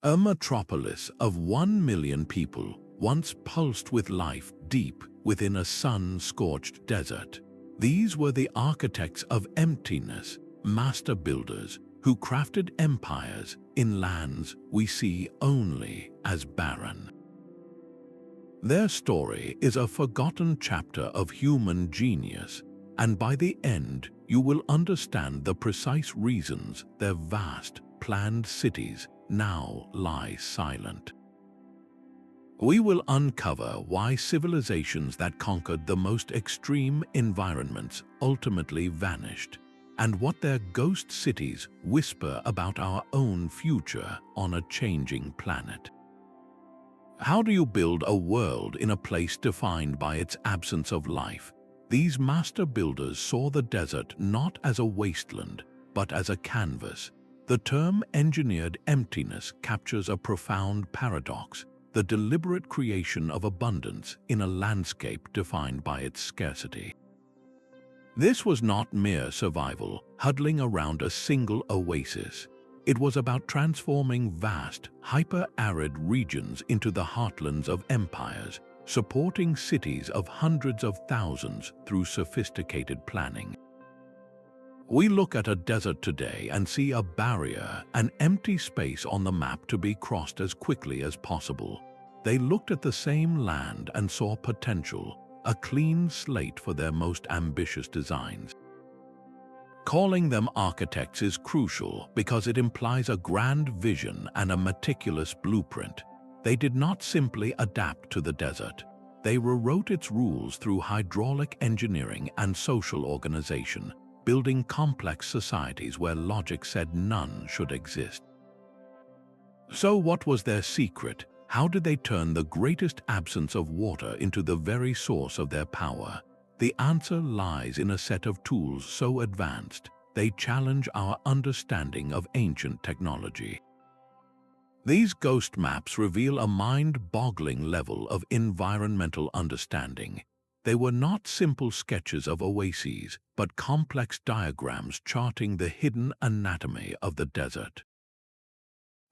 A metropolis of 1 million people once pulsed with life deep within a sun-scorched desert. These were the architects of emptiness, master builders who crafted empires in lands we see only as barren. Their story is a forgotten chapter of human genius, and by the end you will understand the precise reasons their vast, planned cities now lie silent. We will uncover why civilizations that conquered the most extreme environments ultimately vanished, and what their ghost cities whisper about our own future on a changing planet. How do you build a world in a place defined by its absence of life? These master builders saw the desert not as a wasteland, but as a canvas. The term engineered emptiness captures a profound paradox: the deliberate creation of abundance in a landscape defined by its scarcity. This was not mere survival, huddling around a single oasis. It was about transforming vast, hyper-arid regions into the heartlands of empires, supporting cities of hundreds of thousands through sophisticated planning. We look at a desert today and see a barrier, an empty space on the map to be crossed as quickly as possible. They looked at the same land and saw potential, a clean slate for their most ambitious designs. Calling them architects is crucial because it implies a grand vision and a meticulous blueprint. They did not simply adapt to the desert. They rewrote its rules through hydraulic engineering and social organization, building complex societies where logic said none should exist. So what was their secret? How did they turn the greatest absence of water into the very source of their power? The answer lies in a set of tools so advanced, they challenge our understanding of ancient technology. These ghost maps reveal a mind-boggling level of environmental understanding. They were not simple sketches of oases, but complex diagrams charting the hidden anatomy of the desert.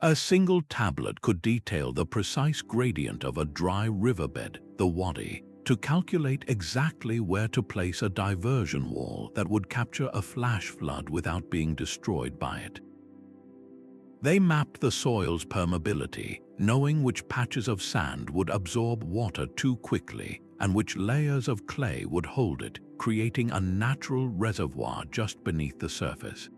A single tablet could detail the precise gradient of a dry riverbed, the wadi, to calculate exactly where to place a diversion wall that would capture a flash flood without being destroyed by it. They mapped the soil's permeability, knowing which patches of sand would absorb water too quickly and which layers of clay would hold it, creating a natural reservoir just beneath the surface.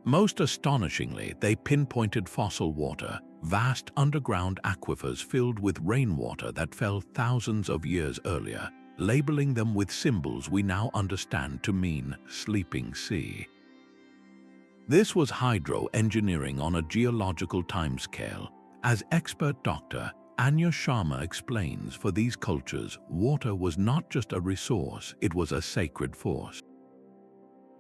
Most astonishingly, they pinpointed fossil water, vast underground aquifers filled with rainwater that fell thousands of years earlier, labeling them with symbols we now understand to mean sleeping sea. This was hydro-engineering on a geological timescale. As expert Dr. Anya Sharma explains, for these cultures, water was not just a resource, it was a sacred force.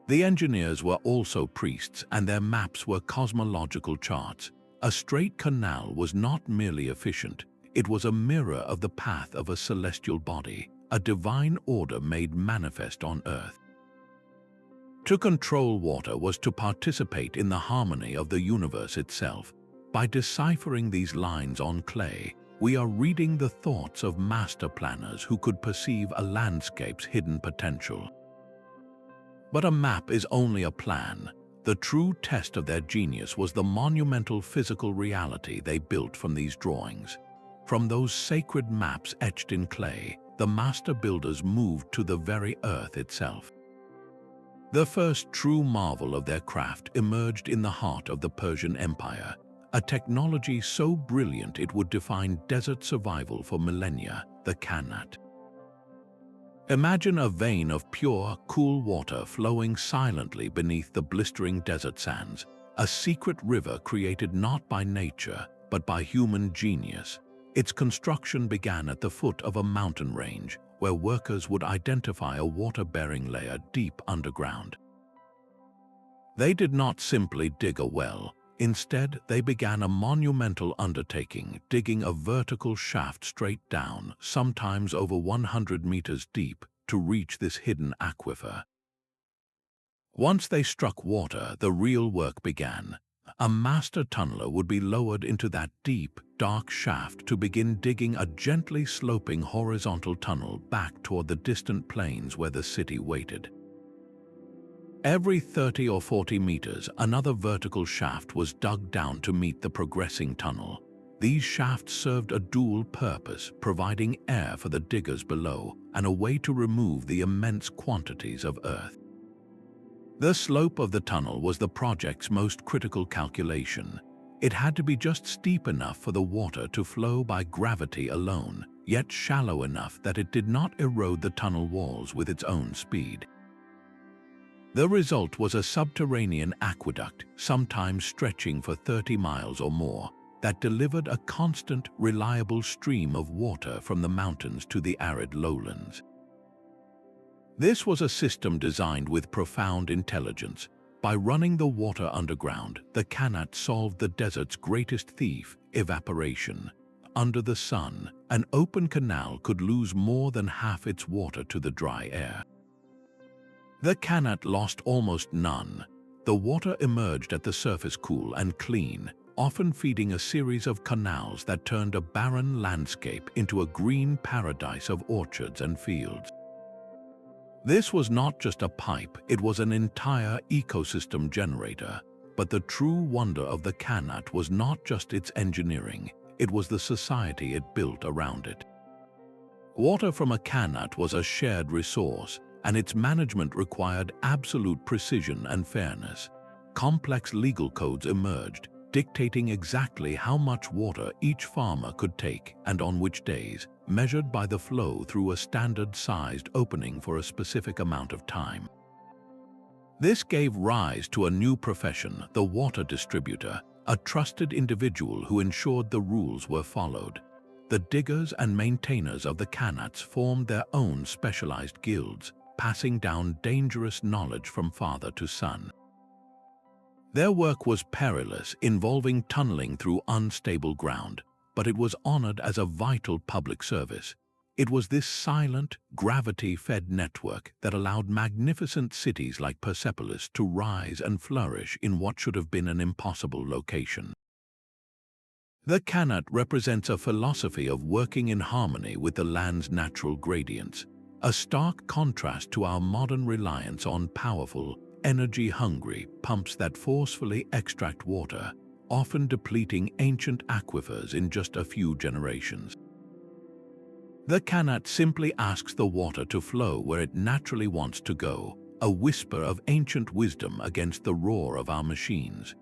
The engineers were also priests, and their maps were cosmological charts. A straight canal was not merely efficient, it was a mirror of the path of a celestial body, a divine order made manifest on earth. To control water was to participate in the harmony of the universe itself. By deciphering these lines on clay, we are reading the thoughts of master planners who could perceive a landscape's hidden potential. But a map is only a plan. The true test of their genius was the monumental physical reality they built from these drawings. From those sacred maps etched in clay, the master builders moved to the very earth itself. The first true marvel of their craft emerged in the heart of the Persian Empire, a technology so brilliant it would define desert survival for millennia, the qanat. Imagine a vein of pure, cool water flowing silently beneath the blistering desert sands, a secret river created not by nature, but by human genius. Its construction began at the foot of a mountain range, where workers would identify a water-bearing layer deep underground. They did not simply dig a well. Instead, they began a monumental undertaking, digging a vertical shaft straight down, sometimes over 100 meters deep, to reach this hidden aquifer. Once they struck water, the real work began. A master tunneler would be lowered into that deep, dark shaft to begin digging a gently sloping horizontal tunnel back toward the distant plains where the city waited. Every 30 or 40 meters, another vertical shaft was dug down to meet the progressing tunnel. These shafts served a dual purpose, providing air for the diggers below and a way to remove the immense quantities of earth. The slope of the tunnel was the project's most critical calculation. It had to be just steep enough for the water to flow by gravity alone, yet shallow enough that it did not erode the tunnel walls with its own speed. The result was a subterranean aqueduct, sometimes stretching for 30 miles or more, that delivered a constant, reliable stream of water from the mountains to the arid lowlands. This was a system designed with profound intelligence. By running the water underground, the Qanats solved the desert's greatest thief, evaporation. Under the sun, an open canal could lose more than half its water to the dry air. The Qanat lost almost none. The water emerged at the surface cool and clean, often feeding a series of canals that turned a barren landscape into a green paradise of orchards and fields. This was not just a pipe, it was an entire ecosystem generator. But the true wonder of the Qanat was not just its engineering, it was the society it built around it. Water from a Qanat was a shared resource, and its management required absolute precision and fairness. Complex legal codes emerged, dictating exactly how much water each farmer could take and on which days, measured by the flow through a standard-sized opening for a specific amount of time. This gave rise to a new profession, the water distributor, a trusted individual who ensured the rules were followed. The diggers and maintainers of the Qanats formed their own specialized guilds, passing down dangerous knowledge from father to son. Their work was perilous, involving tunneling through unstable ground, but it was honored as a vital public service. It was this silent, gravity-fed network that allowed magnificent cities like Persepolis to rise and flourish in what should have been an impossible location. The Qanat represents a philosophy of working in harmony with the land's natural gradients, a stark contrast to our modern reliance on powerful, energy-hungry pumps that forcefully extract water, often depleting ancient aquifers in just a few generations. The Qanat simply asks the water to flow where it naturally wants to go, a whisper of ancient wisdom against the roar of our machines.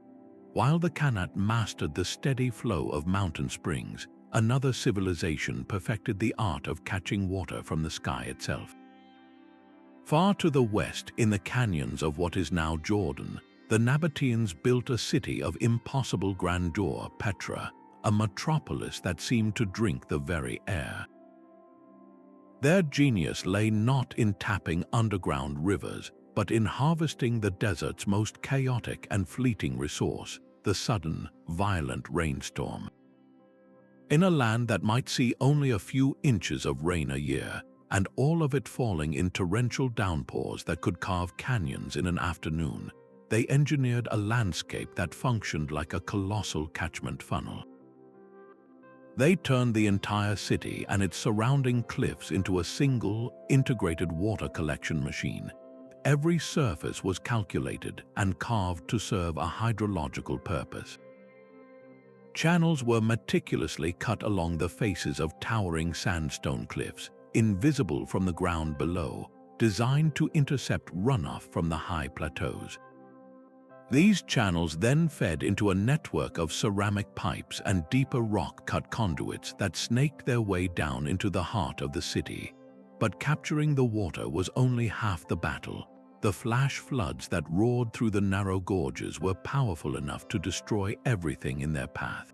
While the Qanat mastered the steady flow of mountain springs, another civilization perfected the art of catching water from the sky itself. Far to the west, in the canyons of what is now Jordan, the Nabateans built a city of impossible grandeur, Petra, a metropolis that seemed to drink the very air. Their genius lay not in tapping underground rivers, but in harvesting the desert's most chaotic and fleeting resource, the sudden, violent rainstorm. In a land that might see only a few inches of rain a year, and all of it falling in torrential downpours that could carve canyons in an afternoon, they engineered a landscape that functioned like a colossal catchment funnel. They turned the entire city and its surrounding cliffs into a single, integrated water collection machine. Every surface was calculated and carved to serve a hydrological purpose. Channels were meticulously cut along the faces of towering sandstone cliffs, invisible from the ground below, designed to intercept runoff from the high plateaus. These channels then fed into a network of ceramic pipes and deeper rock-cut conduits that snaked their way down into the heart of the city. But capturing the water was only half the battle. The flash floods that roared through the narrow gorges were powerful enough to destroy everything in their path.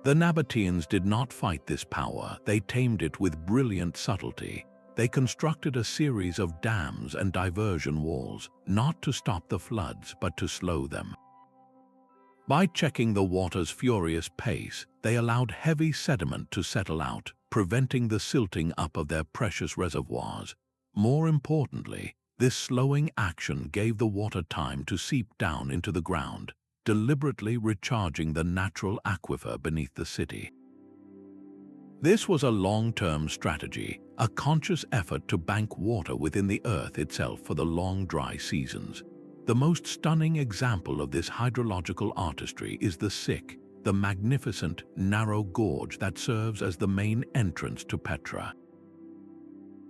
The Nabateans did not fight this power, they tamed it with brilliant subtlety. They constructed a series of dams and diversion walls, not to stop the floods, but to slow them. By checking the water's furious pace, they allowed heavy sediment to settle out, preventing the silting up of their precious reservoirs. More importantly, this slowing action gave the water time to seep down into the ground, deliberately recharging the natural aquifer beneath the city. This was a long-term strategy, a conscious effort to bank water within the earth itself for the long dry seasons. The most stunning example of this hydrological artistry is the Siq, the magnificent, narrow gorge that serves as the main entrance to Petra.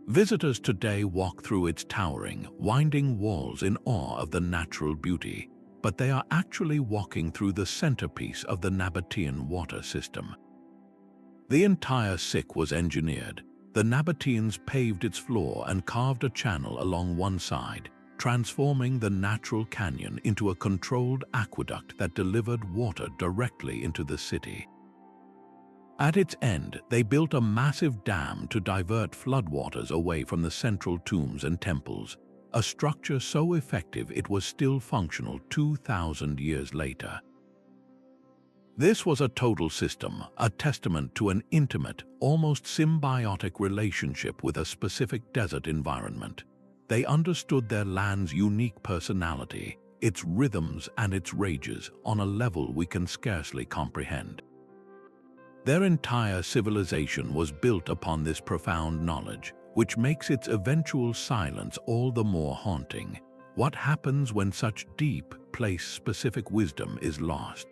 Visitors today walk through its towering, winding walls in awe of the natural beauty, but they are actually walking through the centerpiece of the Nabatean water system. The entire Siq was engineered. The Nabateans paved its floor and carved a channel along one side, transforming the natural canyon into a controlled aqueduct that delivered water directly into the city. At its end, they built a massive dam to divert floodwaters away from the central tombs and temples, a structure so effective it was still functional 2,000 years later. This was a total system, a testament to an intimate, almost symbiotic relationship with a specific desert environment. They understood their land's unique personality, its rhythms and its rages, on a level we can scarcely comprehend. Their entire civilization was built upon this profound knowledge, which makes its eventual silence all the more haunting. What happens when such deep, place-specific wisdom is lost?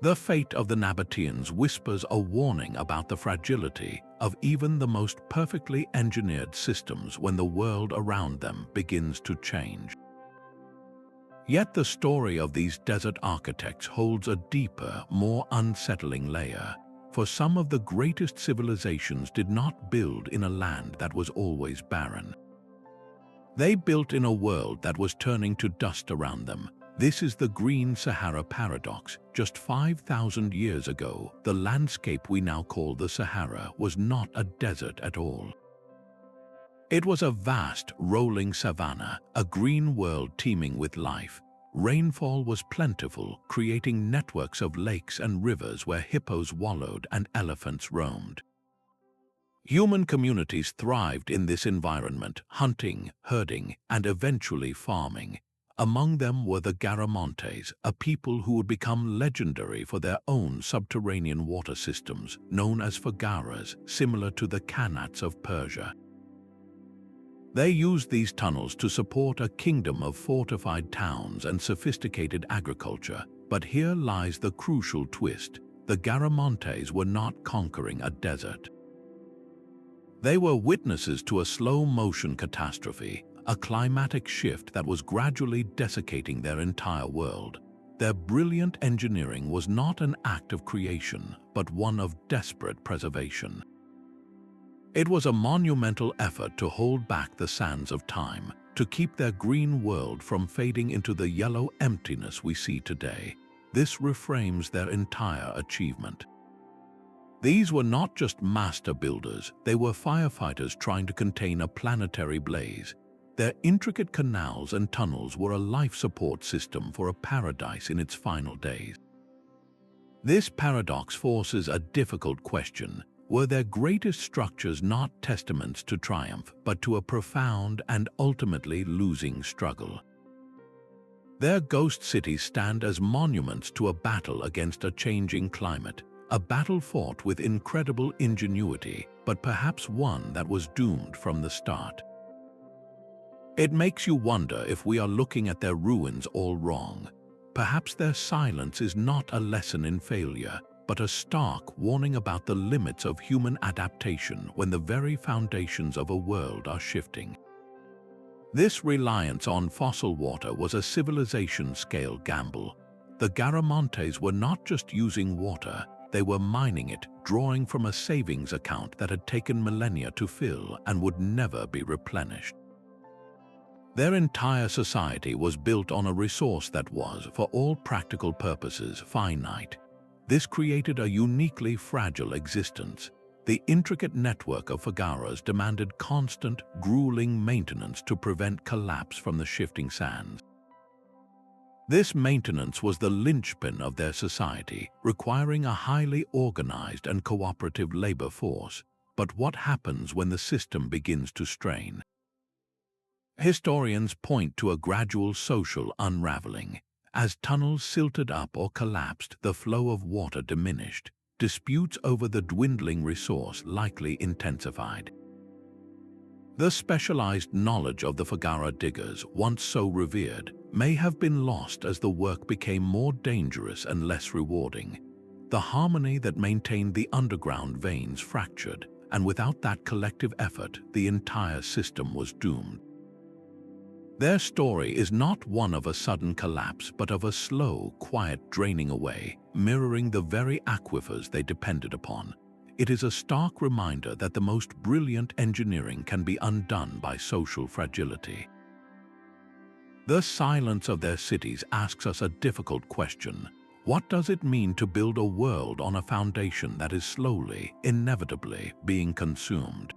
The fate of the Nabateans whispers a warning about the fragility of even the most perfectly engineered systems when the world around them begins to change. Yet the story of these desert architects holds a deeper, more unsettling layer, for some of the greatest civilizations did not build in a land that was always barren. They built in a world that was turning to dust around them. This is the Green Sahara paradox. Just 5,000 years ago, the landscape we now call the Sahara was not a desert at all. It was a vast, rolling savanna, a green world teeming with life. Rainfall was plentiful, creating networks of lakes and rivers where hippos wallowed and elephants roamed. Human communities thrived in this environment, hunting, herding, and eventually farming. Among them were the Garamantes, a people who would become legendary for their own subterranean water systems, known as fagaras, similar to the Qanats of Persia. They used these tunnels to support a kingdom of fortified towns and sophisticated agriculture, but here lies the crucial twist. The Garamantes were not conquering a desert. They were witnesses to a slow-motion catastrophe, a climatic shift that was gradually desiccating their entire world. Their brilliant engineering was not an act of creation, but one of desperate preservation. It was a monumental effort to hold back the sands of time, to keep their green world from fading into the yellow emptiness we see today. This reframes their entire achievement. These were not just master builders, they were firefighters trying to contain a planetary blaze. Their intricate canals and tunnels were a life support system for a paradise in its final days. This paradox forces a difficult question. Were their greatest structures not testaments to triumph, but to a profound and ultimately losing struggle? Their ghost cities stand as monuments to a battle against a changing climate, a battle fought with incredible ingenuity, but perhaps one that was doomed from the start. It makes you wonder if we are looking at their ruins all wrong. Perhaps their silence is not a lesson in failure, but a stark warning about the limits of human adaptation when the very foundations of a world are shifting. This reliance on fossil water was a civilization-scale gamble. The Garamantes were not just using water, they were mining it, drawing from a savings account that had taken millennia to fill and would never be replenished. Their entire society was built on a resource that was, for all practical purposes, finite. This created a uniquely fragile existence. The intricate network of fagaras demanded constant, grueling maintenance to prevent collapse from the shifting sands. This maintenance was the linchpin of their society, requiring a highly organized and cooperative labor force. But what happens when the system begins to strain? Historians point to a gradual social unraveling. As tunnels silted up or collapsed, the flow of water diminished. Disputes over the dwindling resource likely intensified. The specialized knowledge of the Fagara diggers, once so revered, may have been lost as the work became more dangerous and less rewarding. The harmony that maintained the underground veins fractured, and without that collective effort, the entire system was doomed. Their story is not one of a sudden collapse, but of a slow, quiet draining away, mirroring the very aquifers they depended upon. It is a stark reminder that the most brilliant engineering can be undone by social fragility. The silence of their cities asks us a difficult question. What does it mean to build a world on a foundation that is slowly, inevitably being consumed?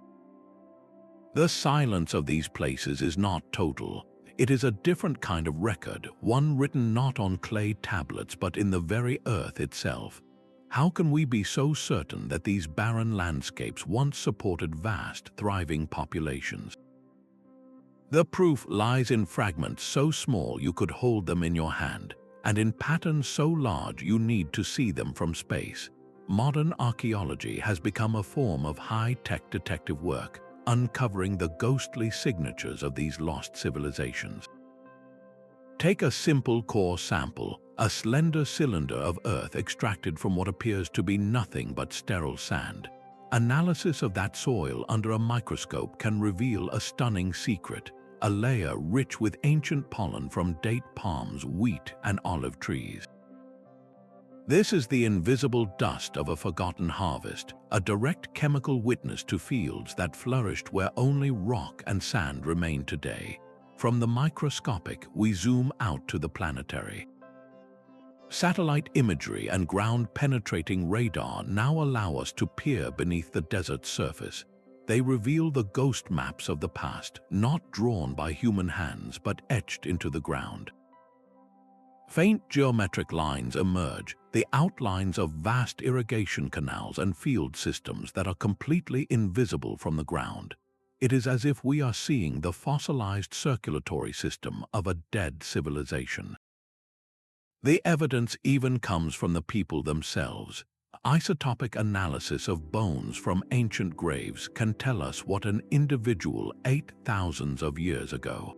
The silence of these places is not total. It is a different kind of record, one written not on clay tablets but in the very earth itself. How can we be so certain that these barren landscapes once supported vast, thriving populations? The proof lies in fragments so small you could hold them in your hand, and in patterns so large you need to see them from space. Modern archaeology has become a form of high-tech detective work, uncovering the ghostly signatures of these lost civilizations. Take a simple core sample, a slender cylinder of earth extracted from what appears to be nothing but sterile sand. Analysis of that soil under a microscope can reveal a stunning secret, a layer rich with ancient pollen from date palms, wheat, and olive trees. This is the invisible dust of a forgotten harvest, a direct chemical witness to fields that flourished where only rock and sand remain today. From the microscopic, we zoom out to the planetary. Satellite imagery and ground-penetrating radar now allow us to peer beneath the desert's surface. They reveal the ghost maps of the past, not drawn by human hands but etched into the ground. Faint geometric lines emerge, the outlines of vast irrigation canals and field systems that are completely invisible from the ground. It is as if we are seeing the fossilized circulatory system of a dead civilization. The evidence even comes from the people themselves. Isotopic analysis of bones from ancient graves can tell us what an individual ate thousands of years ago.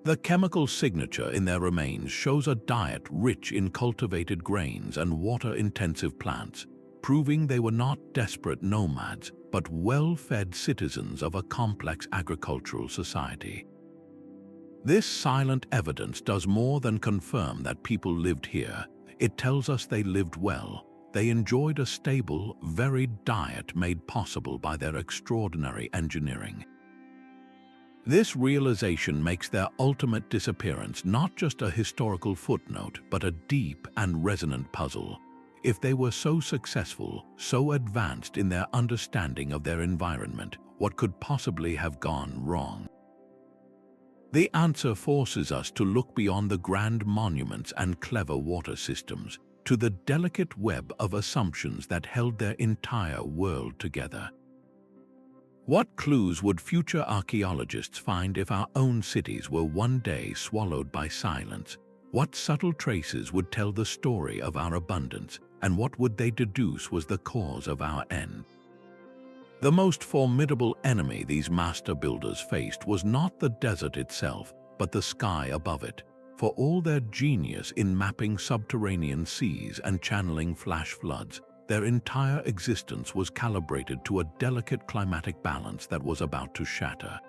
The chemical signature in their remains shows a diet rich in cultivated grains and water-intensive plants, proving they were not desperate nomads, but well-fed citizens of a complex agricultural society. This silent evidence does more than confirm that people lived here. It tells us they lived well. They enjoyed a stable, varied diet made possible by their extraordinary engineering. This realization makes their ultimate disappearance not just a historical footnote, but a deep and resonant puzzle. If they were so successful, so advanced in their understanding of their environment, what could possibly have gone wrong? The answer forces us to look beyond the grand monuments and clever water systems, to the delicate web of assumptions that held their entire world together. What clues would future archaeologists find if our own cities were one day swallowed by silence? What subtle traces would tell the story of our abundance, and what would they deduce was the cause of our end? The most formidable enemy these master builders faced was not the desert itself, but the sky above it. For all their genius in mapping subterranean seas and channeling flash floods, their entire existence was calibrated to a delicate climatic balance that was about to shatter.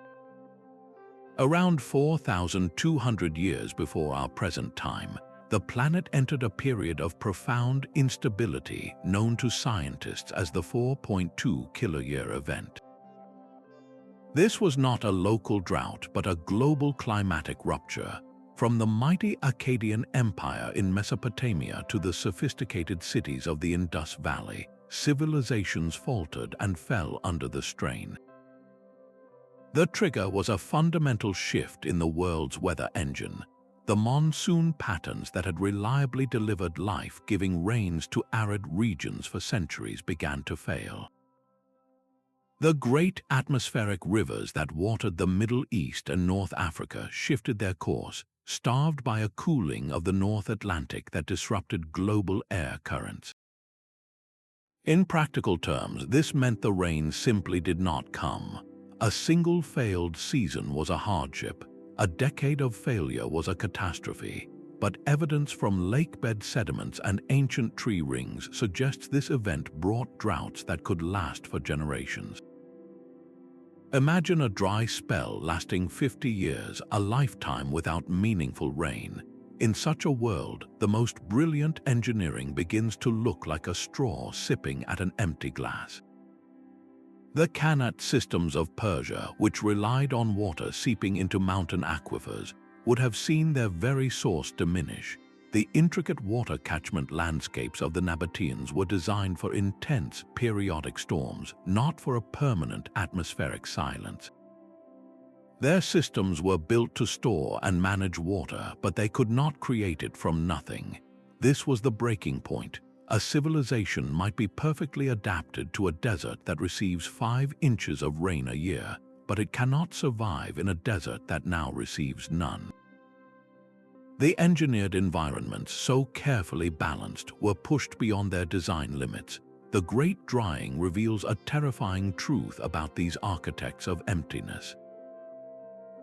Around 4,200 years before our present time, the planet entered a period of profound instability known to scientists as the 4.2 Kiloyear event. This was not a local drought but a global climatic rupture. From the mighty Akkadian Empire in Mesopotamia to the sophisticated cities of the Indus Valley, civilizations faltered and fell under the strain. The trigger was a fundamental shift in the world's weather engine. The monsoon patterns that had reliably delivered life-giving rains to arid regions for centuries began to fail. The great atmospheric rivers that watered the Middle East and North Africa shifted their course, starved by a cooling of the North Atlantic that disrupted global air currents. In practical terms, this meant the rain simply did not come. A single failed season was a hardship. A decade of failure was a catastrophe. But evidence from lakebed sediments and ancient tree rings suggests this event brought droughts that could last for generations. Imagine a dry spell lasting 50 years, a lifetime without meaningful rain. In such a world, the most brilliant engineering begins to look like a straw sipping at an empty glass. The Qanat systems of Persia, which relied on water seeping into mountain aquifers, would have seen their very source diminish. The intricate water catchment landscapes of the Nabateans were designed for intense, periodic storms, not for a permanent atmospheric silence. Their systems were built to store and manage water, but they could not create it from nothing. This was the breaking point. A civilization might be perfectly adapted to a desert that receives 5 inches of rain a year, but it cannot survive in a desert that now receives none. The engineered environments, so carefully balanced, were pushed beyond their design limits. The Great Drying reveals a terrifying truth about these architects of emptiness.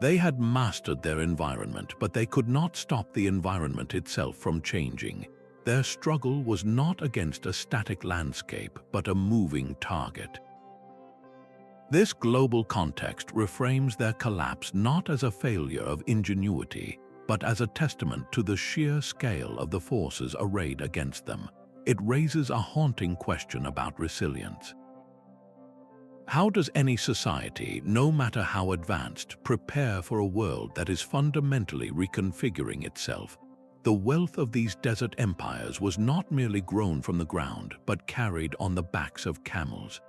They had mastered their environment, but they could not stop the environment itself from changing. Their struggle was not against a static landscape, but a moving target. This global context reframes their collapse not as a failure of ingenuity, but as a testament to the sheer scale of the forces arrayed against them. It raises a haunting question about resilience. How does any society, no matter how advanced, prepare for a world that is fundamentally reconfiguring itself? The wealth of these desert empires was not merely grown from the ground, but carried on the backs of camels.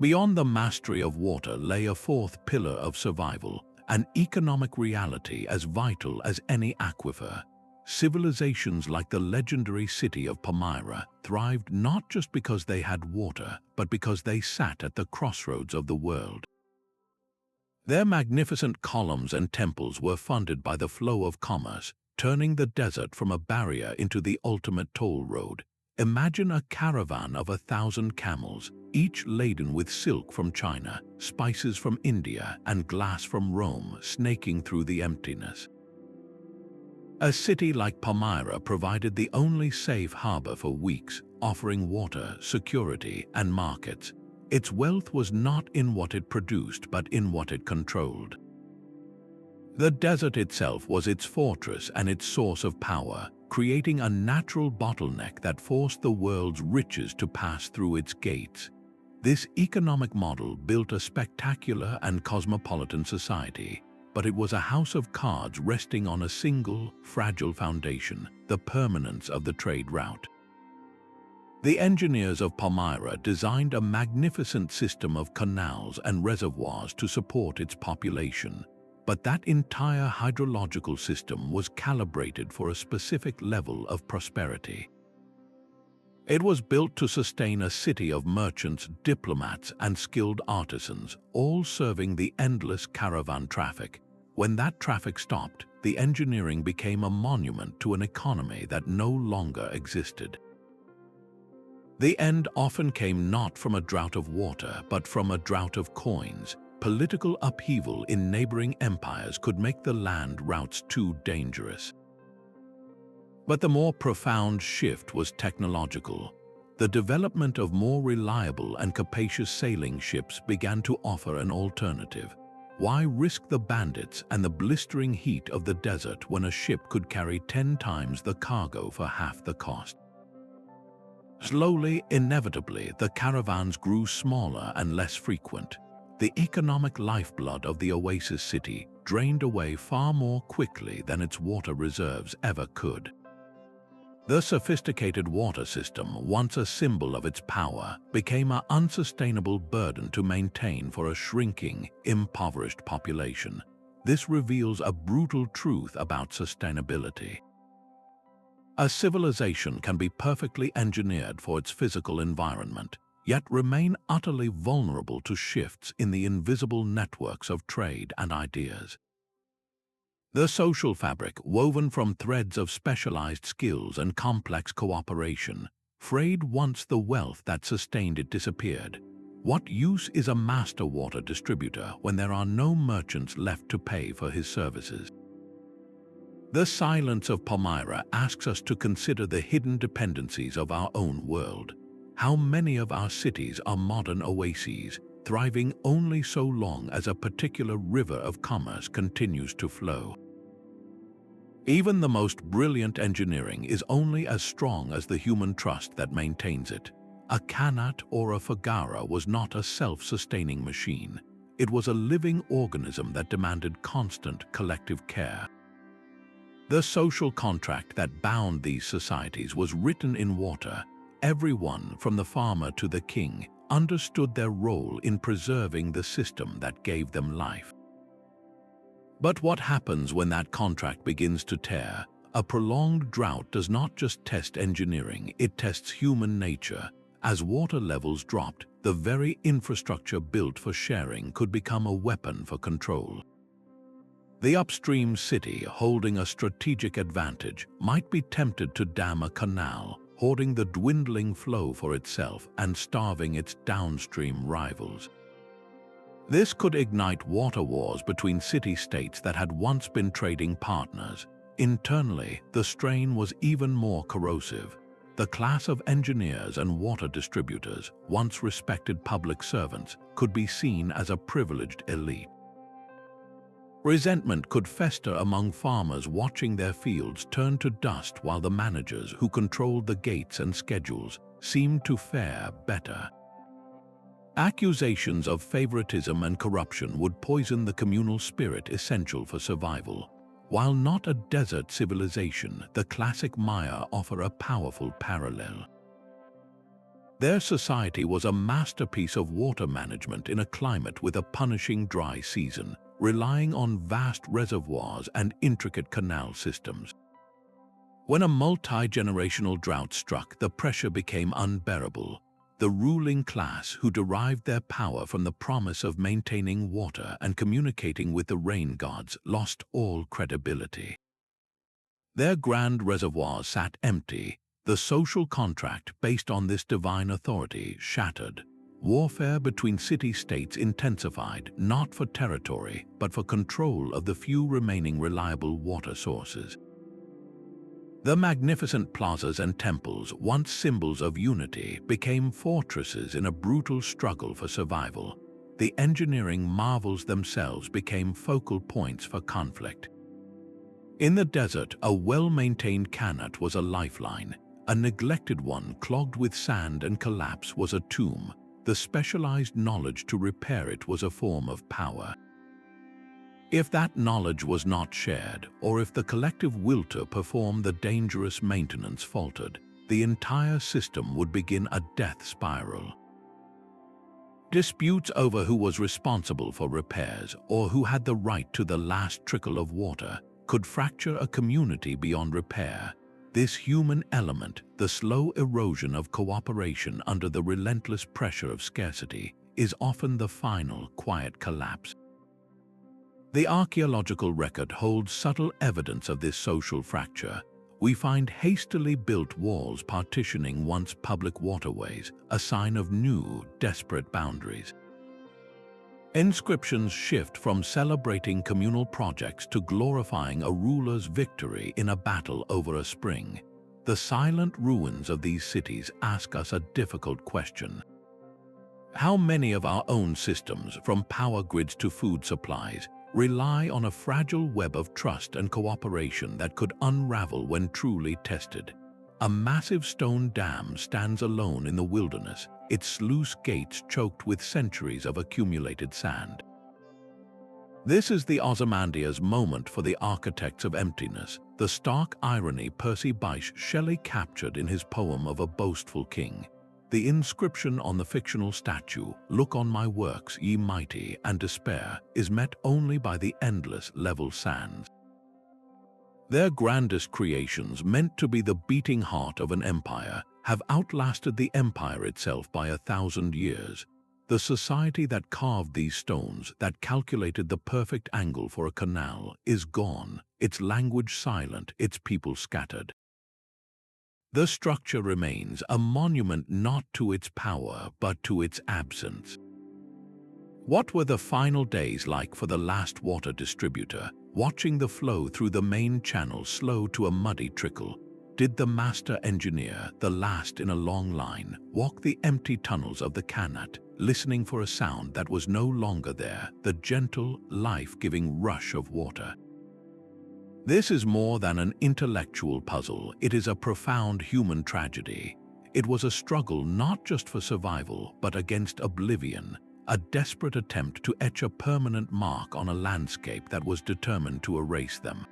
Beyond the mastery of water lay a fourth pillar of survival, an economic reality as vital as any aquifer. Civilizations like the legendary city of Palmyra thrived not just because they had water, but because they sat at the crossroads of the world. Their magnificent columns and temples were funded by the flow of commerce, turning the desert from a barrier into the ultimate toll road. Imagine a caravan of 1,000 camels, each laden with silk from China, spices from India, and glass from Rome, snaking through the emptiness. A city like Palmyra provided the only safe harbor for weeks, offering water, security, and markets. Its wealth was not in what it produced, but in what it controlled. The desert itself was its fortress and its source of power, creating a natural bottleneck that forced the world's riches to pass through its gates. This economic model built a spectacular and cosmopolitan society, but it was a house of cards resting on a single, fragile foundation, the permanence of the trade route. The engineers of Palmyra designed a magnificent system of canals and reservoirs to support its population, but that entire hydrological system was calibrated for a specific level of prosperity. It was built to sustain a city of merchants, diplomats, and skilled artisans, all serving the endless caravan traffic. When that traffic stopped, the engineering became a monument to an economy that no longer existed. The end often came not from a drought of water, but from a drought of coins. Political upheaval in neighboring empires could make the land routes too dangerous. But the more profound shift was technological. The development of more reliable and capacious sailing ships began to offer an alternative. Why risk the bandits and the blistering heat of the desert when a ship could carry 10 times the cargo for half the cost? Slowly, inevitably, the caravans grew smaller and less frequent. The economic lifeblood of the Oasis city drained away far more quickly than its water reserves ever could. The sophisticated water system, once a symbol of its power, became an unsustainable burden to maintain for a shrinking, impoverished population. This reveals a brutal truth about sustainability. A civilization can be perfectly engineered for its physical environment, yet remain utterly vulnerable to shifts in the invisible networks of trade and ideas. The social fabric, woven from threads of specialized skills and complex cooperation, frayed once the wealth that sustained it disappeared. What use is a master water distributor when there are no merchants left to pay for his services? The silence of Palmyra asks us to consider the hidden dependencies of our own world. How many of our cities are modern oases, thriving only so long as a particular river of commerce continues to flow? Even the most brilliant engineering is only as strong as the human trust that maintains it. A qanat or a fagara was not a self-sustaining machine. It was a living organism that demanded constant collective care. The social contract that bound these societies was written in water. Everyone, from the farmer to the king, understood their role in preserving the system that gave them life. But what happens when that contract begins to tear? A prolonged drought does not just test engineering, it tests human nature. As water levels dropped, the very infrastructure built for sharing could become a weapon for control. The upstream city, holding a strategic advantage, might be tempted to dam a canal, hoarding the dwindling flow for itself and starving its downstream rivals. This could ignite water wars between city-states that had once been trading partners. Internally, the strain was even more corrosive. The class of engineers and water distributors, once respected public servants, could be seen as a privileged elite. Resentment could fester among farmers watching their fields turn to dust while the managers who controlled the gates and schedules seemed to fare better. Accusations of favoritism and corruption would poison the communal spirit essential for survival. While not a desert civilization, the classic Maya offer a powerful parallel. Their society was a masterpiece of water management in a climate with a punishing dry season, relying on vast reservoirs and intricate canal systems. When a multi-generational drought struck, the pressure became unbearable. The ruling class, who derived their power from the promise of maintaining water and communicating with the rain gods, lost all credibility. Their grand reservoirs sat empty. The social contract based on this divine authority shattered. Warfare between city-states intensified, not for territory, but for control of the few remaining reliable water sources. The magnificent plazas and temples, once symbols of unity, became fortresses in a brutal struggle for survival. The engineering marvels themselves became focal points for conflict. In the desert, a well-maintained qanat was a lifeline. A neglected one, clogged with sand and collapse, was a tomb. The specialized knowledge to repair it was a form of power. If that knowledge was not shared, or if the collective will to perform the dangerous maintenance faltered, the entire system would begin a death spiral. Disputes over who was responsible for repairs or who had the right to the last trickle of water could fracture a community beyond repair. This human element, the slow erosion of cooperation under the relentless pressure of scarcity, is often the final, quiet collapse. The archaeological record holds subtle evidence of this social fracture. We find hastily built walls partitioning once public waterways, a sign of new, desperate boundaries. Inscriptions shift from celebrating communal projects to glorifying a ruler's victory in a battle over a spring. The silent ruins of these cities ask us a difficult question. How many of our own systems, from power grids to food supplies, rely on a fragile web of trust and cooperation that could unravel when truly tested? A massive stone dam stands alone in the wilderness, its sluice gates choked with centuries of accumulated sand. This is the Ozymandias moment for the Architects of Emptiness, the stark irony Percy Bysshe Shelley captured in his poem of a boastful king. The inscription on the fictional statue, "Look on my works, ye mighty, and despair," is met only by the endless level sands. Their grandest creations, meant to be the beating heart of an empire, have outlasted the empire itself by 1,000 years. The society that carved these stones, that calculated the perfect angle for a canal, is gone. its language silent, its people scattered. The structure remains a monument not to its power, but to its absence. What were the final days like for the last water distributor, watching the flow through the main channel slow to a muddy trickle? Did the master engineer, the last in a long line, walk the empty tunnels of the Qanat, listening for a sound that was no longer there, the gentle, life-giving rush of water? This is more than an intellectual puzzle, it is a profound human tragedy. It was a struggle not just for survival, but against oblivion, a desperate attempt to etch a permanent mark on a landscape that was determined to erase them.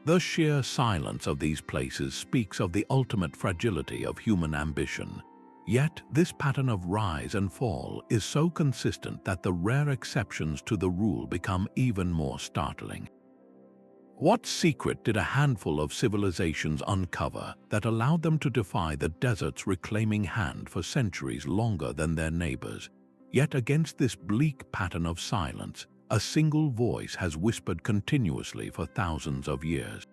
The sheer silence of these places speaks of the ultimate fragility of human ambition. Yet, this pattern of rise and fall is so consistent that the rare exceptions to the rule become even more startling. What secret did a handful of civilizations uncover that allowed them to defy the desert's reclaiming hand for centuries longer than their neighbors? Yet against this bleak pattern of silence, a single voice has whispered continuously for thousands of years.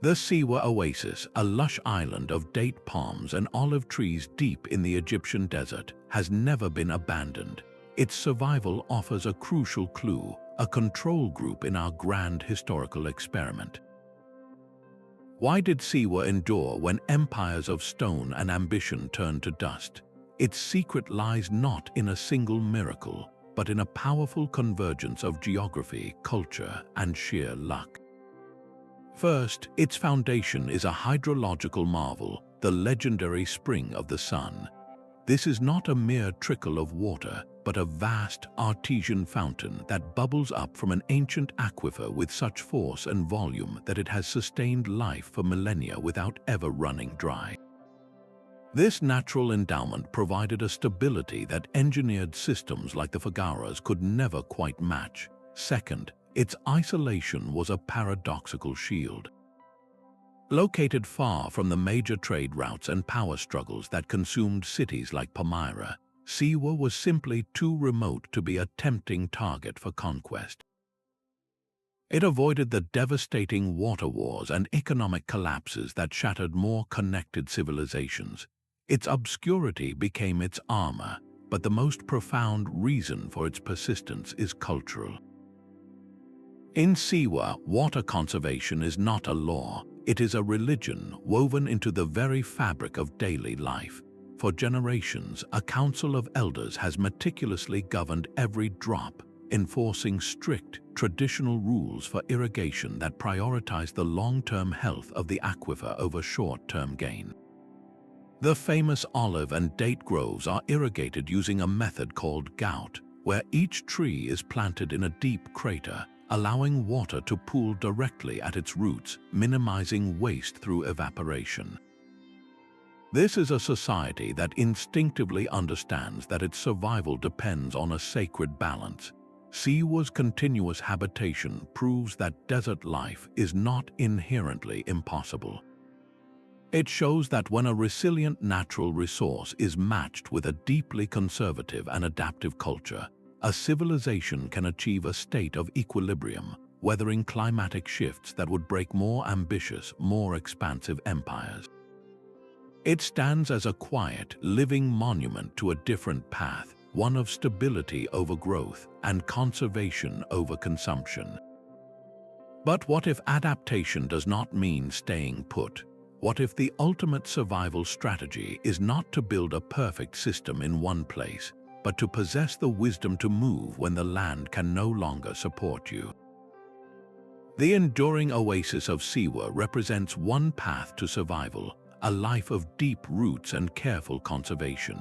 The Siwa Oasis, a lush island of date palms and olive trees deep in the Egyptian desert, has never been abandoned. Its survival offers a crucial clue, a control group in our grand historical experiment. Why did Siwa endure when empires of stone and ambition turned to dust? Its secret lies not in a single miracle, but in a powerful convergence of geography, culture, and sheer luck. First, its foundation is a hydrological marvel, the legendary spring of the sun. This is not a mere trickle of water, but a vast artesian fountain that bubbles up from an ancient aquifer with such force and volume that it has sustained life for millennia without ever running dry. This natural endowment provided a stability that engineered systems like the Fagaras could never quite match. Second, its isolation was a paradoxical shield. Located far from the major trade routes and power struggles that consumed cities like Palmyra, Siwa was simply too remote to be a tempting target for conquest. It avoided the devastating water wars and economic collapses that shattered more connected civilizations. Its obscurity became its armor, but the most profound reason for its persistence is cultural. In Siwa, water conservation is not a law, it is a religion woven into the very fabric of daily life. For generations, a council of elders has meticulously governed every drop, enforcing strict, traditional rules for irrigation that prioritize the long-term health of the aquifer over short-term gain. The famous olive and date groves are irrigated using a method called gout, where each tree is planted in a deep crater, allowing water to pool directly at its roots, minimizing waste through evaporation. This is a society that instinctively understands that its survival depends on a sacred balance. Siwa's continuous habitation proves that desert life is not inherently impossible. It shows that when a resilient natural resource is matched with a deeply conservative and adaptive culture, a civilization can achieve a state of equilibrium, weathering climatic shifts that would break more ambitious, more expansive empires. It stands as a quiet, living monument to a different path, one of stability over growth and conservation over consumption. But what if adaptation does not mean staying put? What if the ultimate survival strategy is not to build a perfect system in one place, but to possess the wisdom to move when the land can no longer support you? The enduring oasis of Siwa represents one path to survival, a life of deep roots and careful conservation.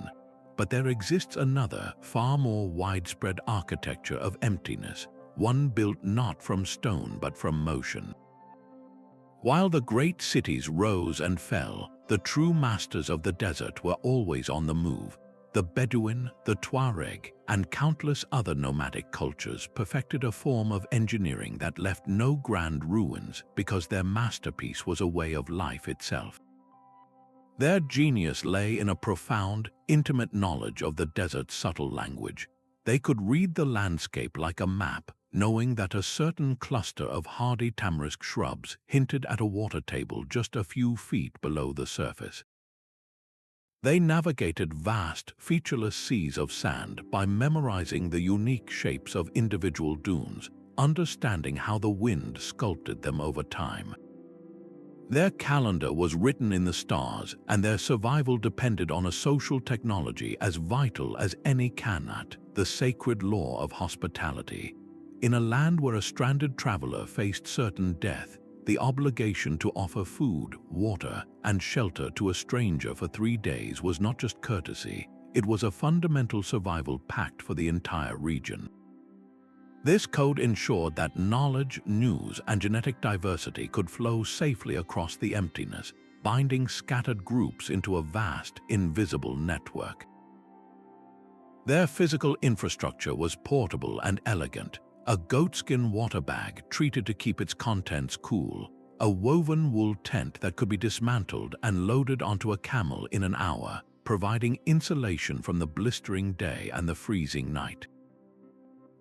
But there exists another, far more widespread architecture of emptiness, one built not from stone but from motion. While the great cities rose and fell, the true masters of the desert were always on the move. The Bedouin, the Tuareg, and countless other nomadic cultures perfected a form of engineering that left no grand ruins because their masterpiece was a way of life itself. Their genius lay in a profound, intimate knowledge of the desert's subtle language. They could read the landscape like a map, knowing that a certain cluster of hardy tamarisk shrubs hinted at a water table just a few feet below the surface. They navigated vast, featureless seas of sand by memorizing the unique shapes of individual dunes, understanding how the wind sculpted them over time. Their calendar was written in the stars, and their survival depended on a social technology as vital as any qanat, the sacred law of hospitality. In a land where a stranded traveler faced certain death, the obligation to offer food, water, and shelter to a stranger for 3 days was not just courtesy, it was a fundamental survival pact for the entire region. This code ensured that knowledge, news, and genetic diversity could flow safely across the emptiness, binding scattered groups into a vast, invisible network. Their physical infrastructure was portable and elegant. A goatskin water bag treated to keep its contents cool, a woven wool tent that could be dismantled and loaded onto a camel in an hour, providing insulation from the blistering day and the freezing night.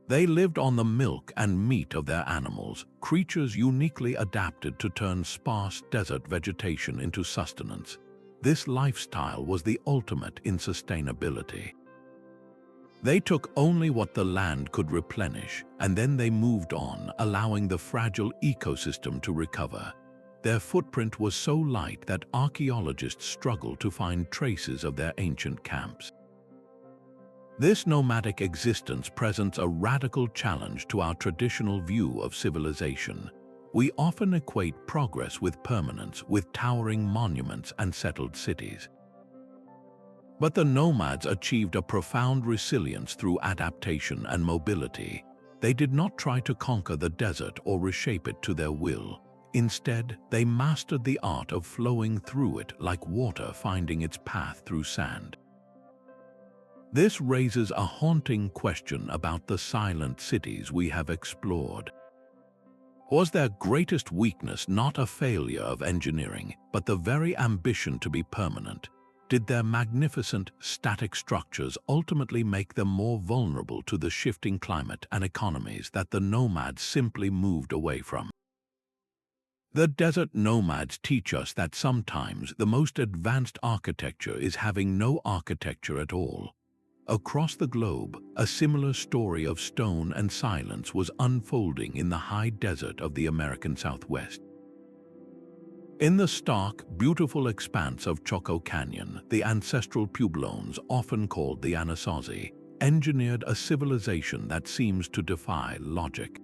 They lived on the milk and meat of their animals, creatures uniquely adapted to turn sparse desert vegetation into sustenance. This lifestyle was the ultimate in sustainability. They took only what the land could replenish, and then they moved on, allowing the fragile ecosystem to recover. Their footprint was so light that archaeologists struggled to find traces of their ancient camps. This nomadic existence presents a radical challenge to our traditional view of civilization. We often equate progress with permanence, with towering monuments and settled cities. But the nomads achieved a profound resilience through adaptation and mobility. They did not try to conquer the desert or reshape it to their will. Instead, they mastered the art of flowing through it like water finding its path through sand. This raises a haunting question about the silent cities we have explored. Was their greatest weakness not a failure of engineering, but the very ambition to be permanent? Did their magnificent, static structures ultimately make them more vulnerable to the shifting climate and economies that the nomads simply moved away from? The desert nomads teach us that sometimes the most advanced architecture is having no architecture at all. Across the globe, a similar story of stone and silence was unfolding in the high desert of the American Southwest. In the stark, beautiful expanse of Choco Canyon, the ancestral Puebloans, often called the Anasazi, engineered a civilization that seems to defy logic.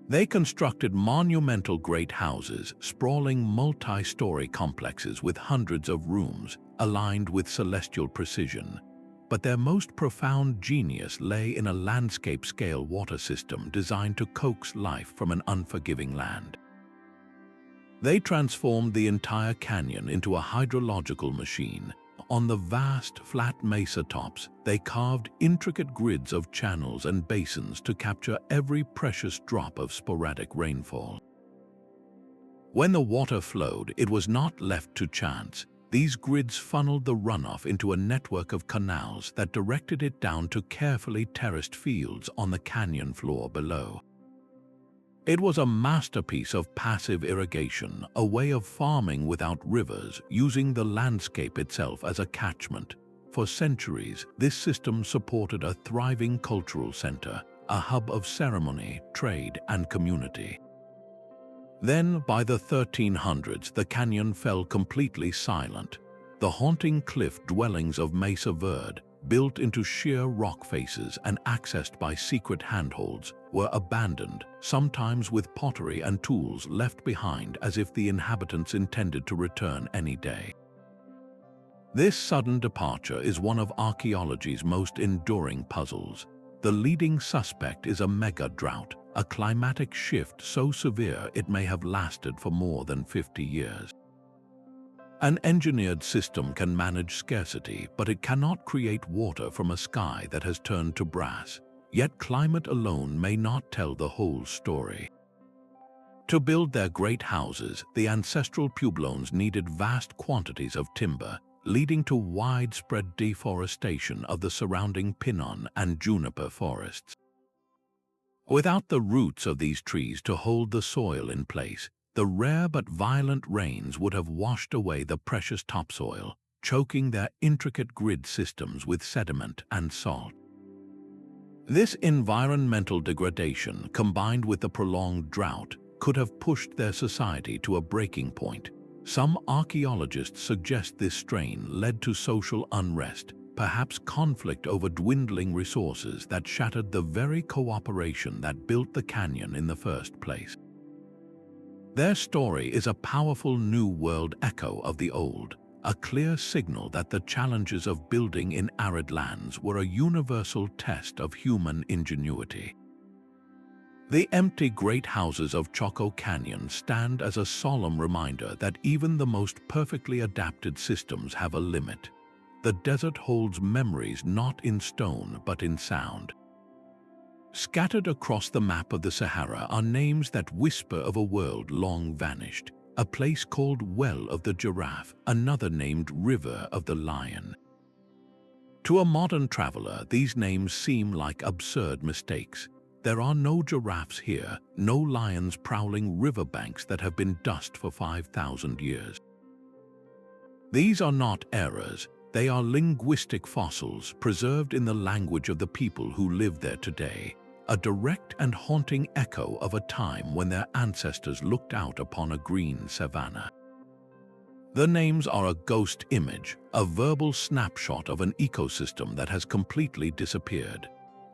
They constructed monumental great houses, sprawling multi-story complexes with hundreds of rooms, aligned with celestial precision. But their most profound genius lay in a landscape-scale water system designed to coax life from an unforgiving land. They transformed the entire canyon into a hydrological machine. On the vast, flat mesa tops, they carved intricate grids of channels and basins to capture every precious drop of sporadic rainfall. When the water flowed, it was not left to chance. These grids funneled the runoff into a network of canals that directed it down to carefully terraced fields on the canyon floor below. It was a masterpiece of passive irrigation, a way of farming without rivers, using the landscape itself as a catchment. For centuries, this system supported a thriving cultural center, a hub of ceremony, trade, and community. Then, by the 1300s, the canyon fell completely silent. The haunting cliff dwellings of Mesa Verde, built into sheer rock faces and accessed by secret handholds, were abandoned, sometimes with pottery and tools left behind as if the inhabitants intended to return any day. This sudden departure is one of archaeology's most enduring puzzles. The leading suspect is a mega drought, a climatic shift so severe it may have lasted for more than 50 years. An engineered system can manage scarcity, but it cannot create water from a sky that has turned to brass. Yet climate alone may not tell the whole story. To build their great houses, the ancestral Puebloans needed vast quantities of timber, leading to widespread deforestation of the surrounding pinon and juniper forests. Without the roots of these trees to hold the soil in place, the rare but violent rains would have washed away the precious topsoil, choking their intricate grid systems with sediment and salt. This environmental degradation, combined with the prolonged drought, could have pushed their society to a breaking point. Some archaeologists suggest this strain led to social unrest, perhaps conflict over dwindling resources that shattered the very cooperation that built the canyon in the first place. Their story is a powerful New World echo of the old, a clear signal that the challenges of building in arid lands were a universal test of human ingenuity. The empty great houses of Choco Canyon stand as a solemn reminder that even the most perfectly adapted systems have a limit. The desert holds memories not in stone but in sound. Scattered across the map of the Sahara are names that whisper of a world long vanished. A place called Well of the Giraffe, another named River of the Lion. To a modern traveler, these names seem like absurd mistakes. There are no giraffes here, no lions prowling riverbanks that have been dust for 5,000 years. These are not errors, they are linguistic fossils preserved in the language of the people who live there today, a direct and haunting echo of a time when their ancestors looked out upon a green savanna. The names are a ghost image, a verbal snapshot of an ecosystem that has completely disappeared.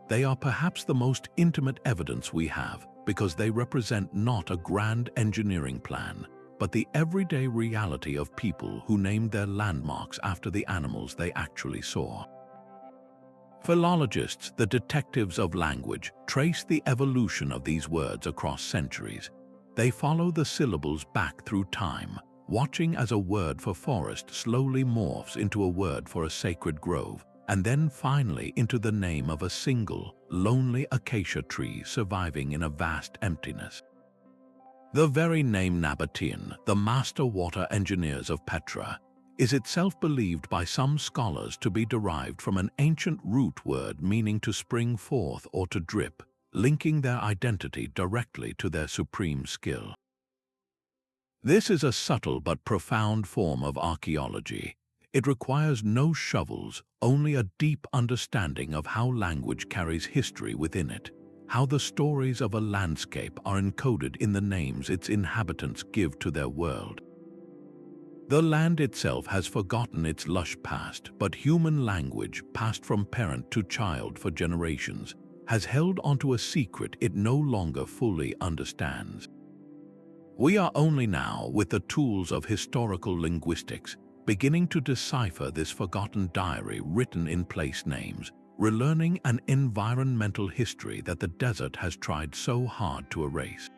They are perhaps the most intimate evidence we have because they represent not a grand engineering plan, but the everyday reality of people who named their landmarks after the animals they actually saw. Philologists, the detectives of language, trace the evolution of these words across centuries. They follow the syllables back through time, watching as a word for forest slowly morphs into a word for a sacred grove, and then finally into the name of a single, lonely acacia tree surviving in a vast emptiness. The very name Nabatean, the master water engineers of Petra, is itself believed by some scholars to be derived from an ancient root word meaning to spring forth or to drip, linking their identity directly to their supreme skill. This is a subtle but profound form of archaeology. It requires no shovels, only a deep understanding of how language carries history within it, how the stories of a landscape are encoded in the names its inhabitants give to their world. The land itself has forgotten its lush past, but human language, passed from parent to child for generations, has held onto a secret it no longer fully understands. We are only now, with the tools of historical linguistics, beginning to decipher this forgotten diary written in place names, relearning an environmental history that the desert has tried so hard to erase.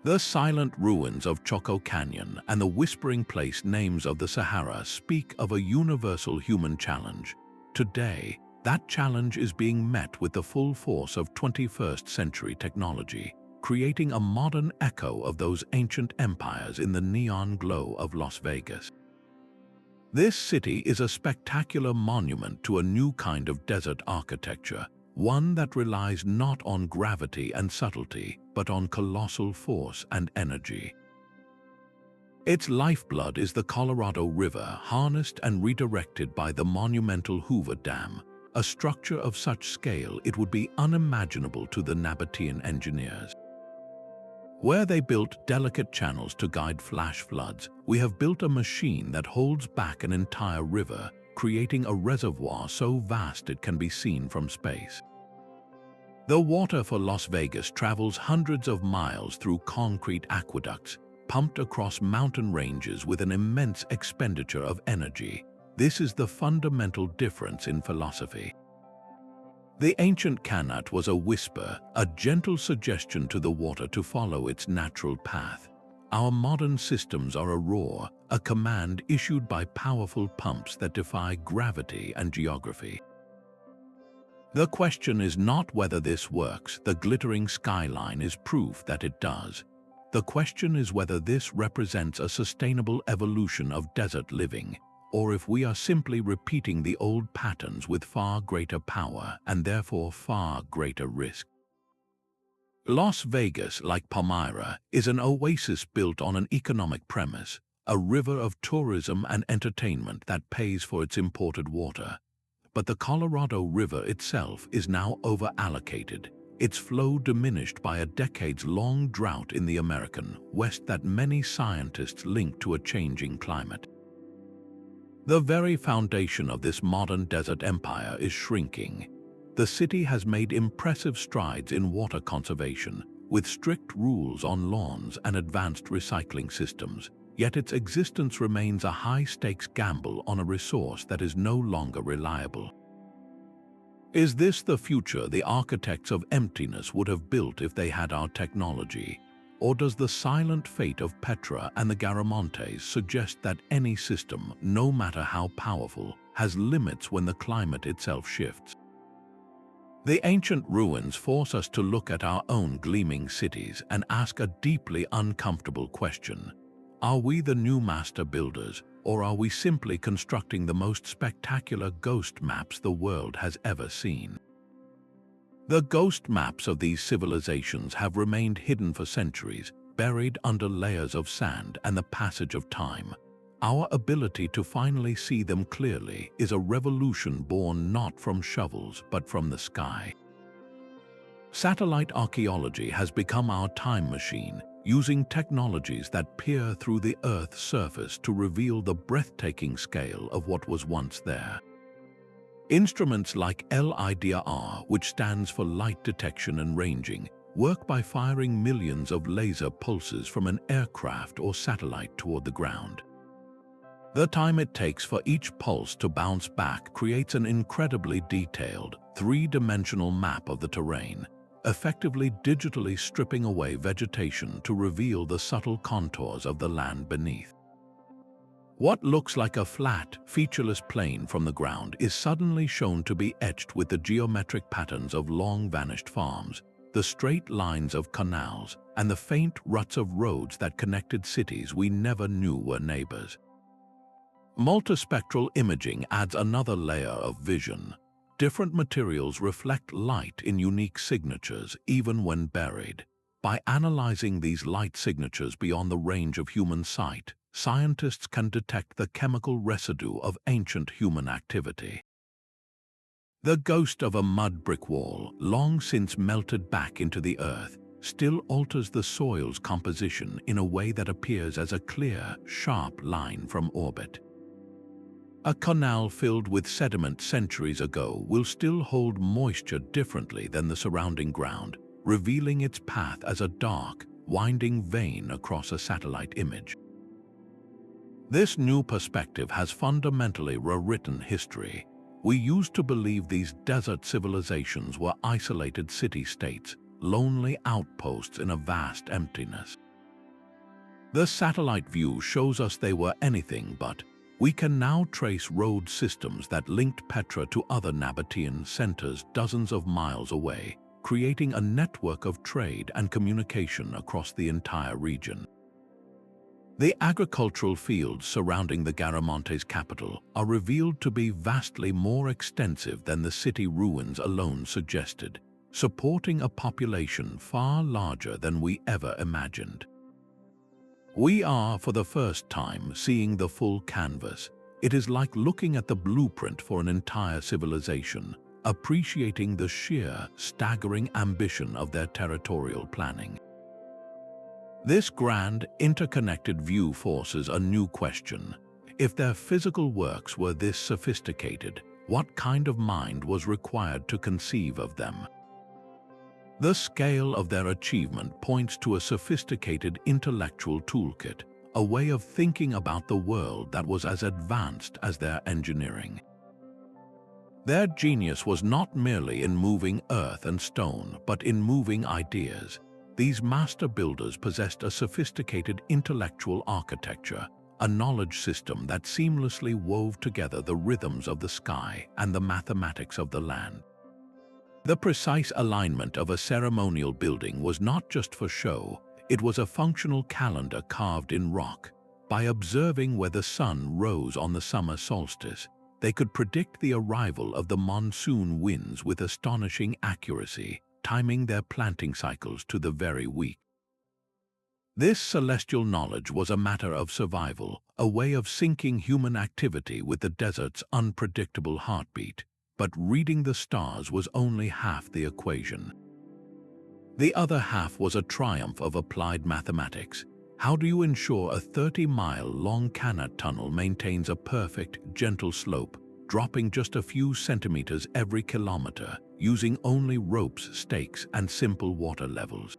The silent ruins of Choco Canyon and the whispering place names of the Sahara speak of a universal human challenge. Today, that challenge is being met with the full force of 21st century technology, creating a modern echo of those ancient empires in the neon glow of Las Vegas. This city is a spectacular monument to a new kind of desert architecture, one that relies not on gravity and subtlety, but on colossal force and energy. Its lifeblood is the Colorado River, harnessed and redirected by the monumental Hoover Dam, a structure of such scale it would be unimaginable to the Nabatean engineers. Where they built delicate channels to guide flash floods, we have built a machine that holds back an entire river, creating a reservoir so vast it can be seen from space. The water for Las Vegas travels hundreds of miles through concrete aqueducts, pumped across mountain ranges with an immense expenditure of energy. This is the fundamental difference in philosophy. The ancient qanat was a whisper, a gentle suggestion to the water to follow its natural path. Our modern systems are a roar, a command issued by powerful pumps that defy gravity and geography. The question is not whether this works. The glittering skyline is proof that it does. The question is whether this represents a sustainable evolution of desert living, or if we are simply repeating the old patterns with far greater power and therefore far greater risk. Las Vegas, like Palmyra, is an oasis built on an economic premise, a river of tourism and entertainment that pays for its imported water. But the Colorado River itself is now over-allocated, its flow diminished by a decades-long drought in the American West that many scientists link to a changing climate. The very foundation of this modern desert empire is shrinking. The city has made impressive strides in water conservation, with strict rules on lawns and advanced recycling systems, yet its existence remains a high-stakes gamble on a resource that is no longer reliable. Is this the future the architects of emptiness would have built if they had our technology? Or does the silent fate of Petra and the Garamontes suggest that any system, no matter how powerful, has limits when the climate itself shifts? The ancient ruins force us to look at our own gleaming cities and ask a deeply uncomfortable question. Are we the new master builders, or are we simply constructing the most spectacular ghost maps the world has ever seen? The ghost maps of these civilizations have remained hidden for centuries, buried under layers of sand and the passage of time. Our ability to finally see them clearly is a revolution born not from shovels but from the sky. Satellite archaeology has become our time machine, using technologies that peer through the Earth's surface to reveal the breathtaking scale of what was once there. Instruments like LIDAR, which stands for light detection and ranging, work by firing millions of laser pulses from an aircraft or satellite toward the ground. The time it takes for each pulse to bounce back creates an incredibly detailed, three-dimensional map of the terrain, effectively digitally stripping away vegetation to reveal the subtle contours of the land beneath. What looks like a flat, featureless plain from the ground is suddenly shown to be etched with the geometric patterns of long-vanished farms, the straight lines of canals, and the faint ruts of roads that connected cities we never knew were neighbors. Multispectral imaging adds another layer of vision. Different materials reflect light in unique signatures even when buried. By analyzing these light signatures beyond the range of human sight, scientists can detect the chemical residue of ancient human activity. The ghost of a mud brick wall, long since melted back into the earth, still alters the soil's composition in a way that appears as a clear, sharp line from orbit. A canal filled with sediment centuries ago will still hold moisture differently than the surrounding ground, revealing its path as a dark, winding vein across a satellite image. This new perspective has fundamentally rewritten history. We used to believe these desert civilizations were isolated city-states, lonely outposts in a vast emptiness. The satellite view shows us they were anything but. We can now trace road systems that linked Petra to other Nabatean centers dozens of miles away, creating a network of trade and communication across the entire region. The agricultural fields surrounding the Garamontes capital are revealed to be vastly more extensive than the city ruins alone suggested, supporting a population far larger than we ever imagined. We are, for the first time, seeing the full canvas. It is like looking at the blueprint for an entire civilization, appreciating the sheer, staggering ambition of their territorial planning. This grand, interconnected view forces a new question. If their physical works were this sophisticated, what kind of mind was required to conceive of them? The scale of their achievement points to a sophisticated intellectual toolkit, a way of thinking about the world that was as advanced as their engineering. Their genius was not merely in moving earth and stone, but in moving ideas. These master builders possessed a sophisticated intellectual architecture, a knowledge system that seamlessly wove together the rhythms of the sky and the mathematics of the land. The precise alignment of a ceremonial building was not just for show, it was a functional calendar carved in rock. By observing where the sun rose on the summer solstice, they could predict the arrival of the monsoon winds with astonishing accuracy, timing their planting cycles to the very week. This celestial knowledge was a matter of survival, a way of syncing human activity with the desert's unpredictable heartbeat. But reading the stars was only half the equation. The other half was a triumph of applied mathematics. How do you ensure a 30-mile-long qanat tunnel maintains a perfect, gentle slope, dropping just a few centimeters every kilometer, using only ropes, stakes, and simple water levels?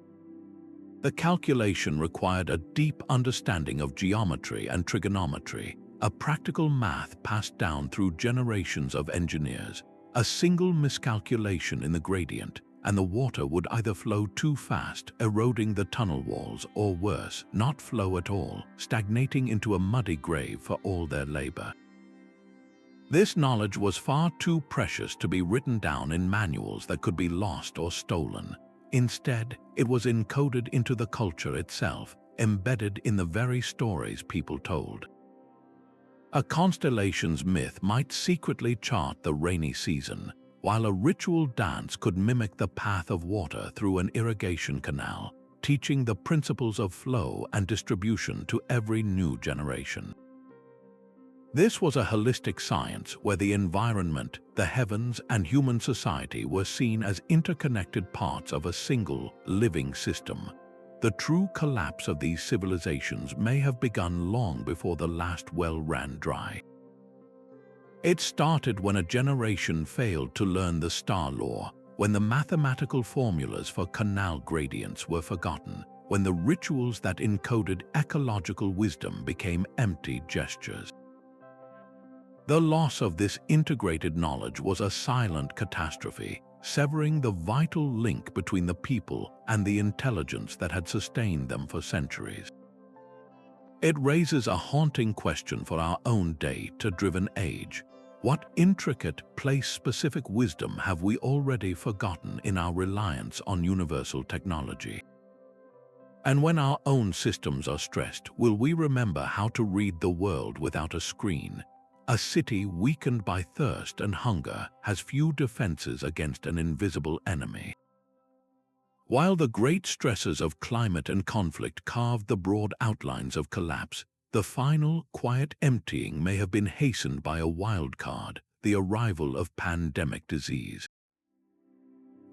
The calculation required a deep understanding of geometry and trigonometry, a practical math passed down through generations of engineers. A single miscalculation in the gradient, and the water would either flow too fast, eroding the tunnel walls, or worse, not flow at all, stagnating into a muddy grave for all their labor. This knowledge was far too precious to be written down in manuals that could be lost or stolen. Instead, it was encoded into the culture itself, embedded in the very stories people told. A constellation's myth might secretly chart the rainy season, while a ritual dance could mimic the path of water through an irrigation canal, teaching the principles of flow and distribution to every new generation. This was a holistic science where the environment, the heavens, and human society were seen as interconnected parts of a single, living system. The true collapse of these civilizations may have begun long before the last well ran dry. It started when a generation failed to learn the star law, when the mathematical formulas for canal gradients were forgotten, when the rituals that encoded ecological wisdom became empty gestures. The loss of this integrated knowledge was a silent catastrophe, severing the vital link between the people and the intelligence that had sustained them for centuries. It raises a haunting question for our own data-driven age. What intricate, place-specific wisdom have we already forgotten in our reliance on universal technology? And when our own systems are stressed, will we remember how to read the world without a screen? A city weakened by thirst and hunger has few defenses against an invisible enemy. While the great stresses of climate and conflict carved the broad outlines of collapse, the final, quiet emptying may have been hastened by a wild card, the arrival of pandemic disease.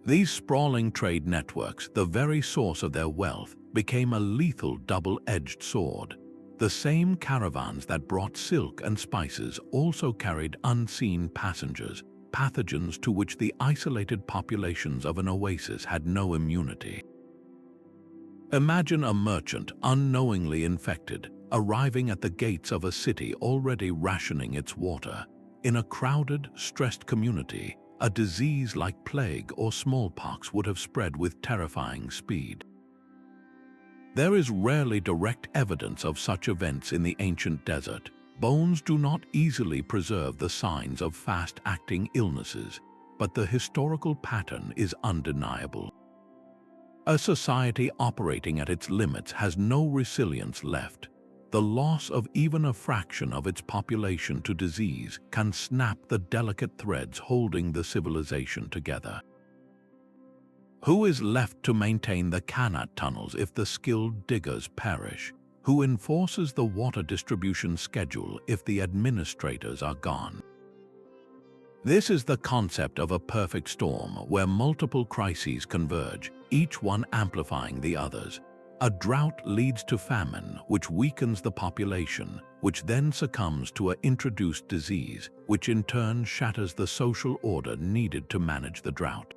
These sprawling trade networks, the very source of their wealth, became a lethal double-edged sword. The same caravans that brought silk and spices also carried unseen passengers, pathogens to which the isolated populations of an oasis had no immunity. Imagine a merchant unknowingly infected, arriving at the gates of a city already rationing its water. In a crowded, stressed community, a disease like plague or smallpox would have spread with terrifying speed. There is rarely direct evidence of such events in the ancient desert. Bones do not easily preserve the signs of fast-acting illnesses, but the historical pattern is undeniable. A society operating at its limits has no resilience left. The loss of even a fraction of its population to disease can snap the delicate threads holding the civilization together. Who is left to maintain the qanat tunnels if the skilled diggers perish? Who enforces the water distribution schedule if the administrators are gone? This is the concept of a perfect storm where multiple crises converge, each one amplifying the others. A drought leads to famine, which weakens the population, which then succumbs to an introduced disease, which in turn shatters the social order needed to manage the drought.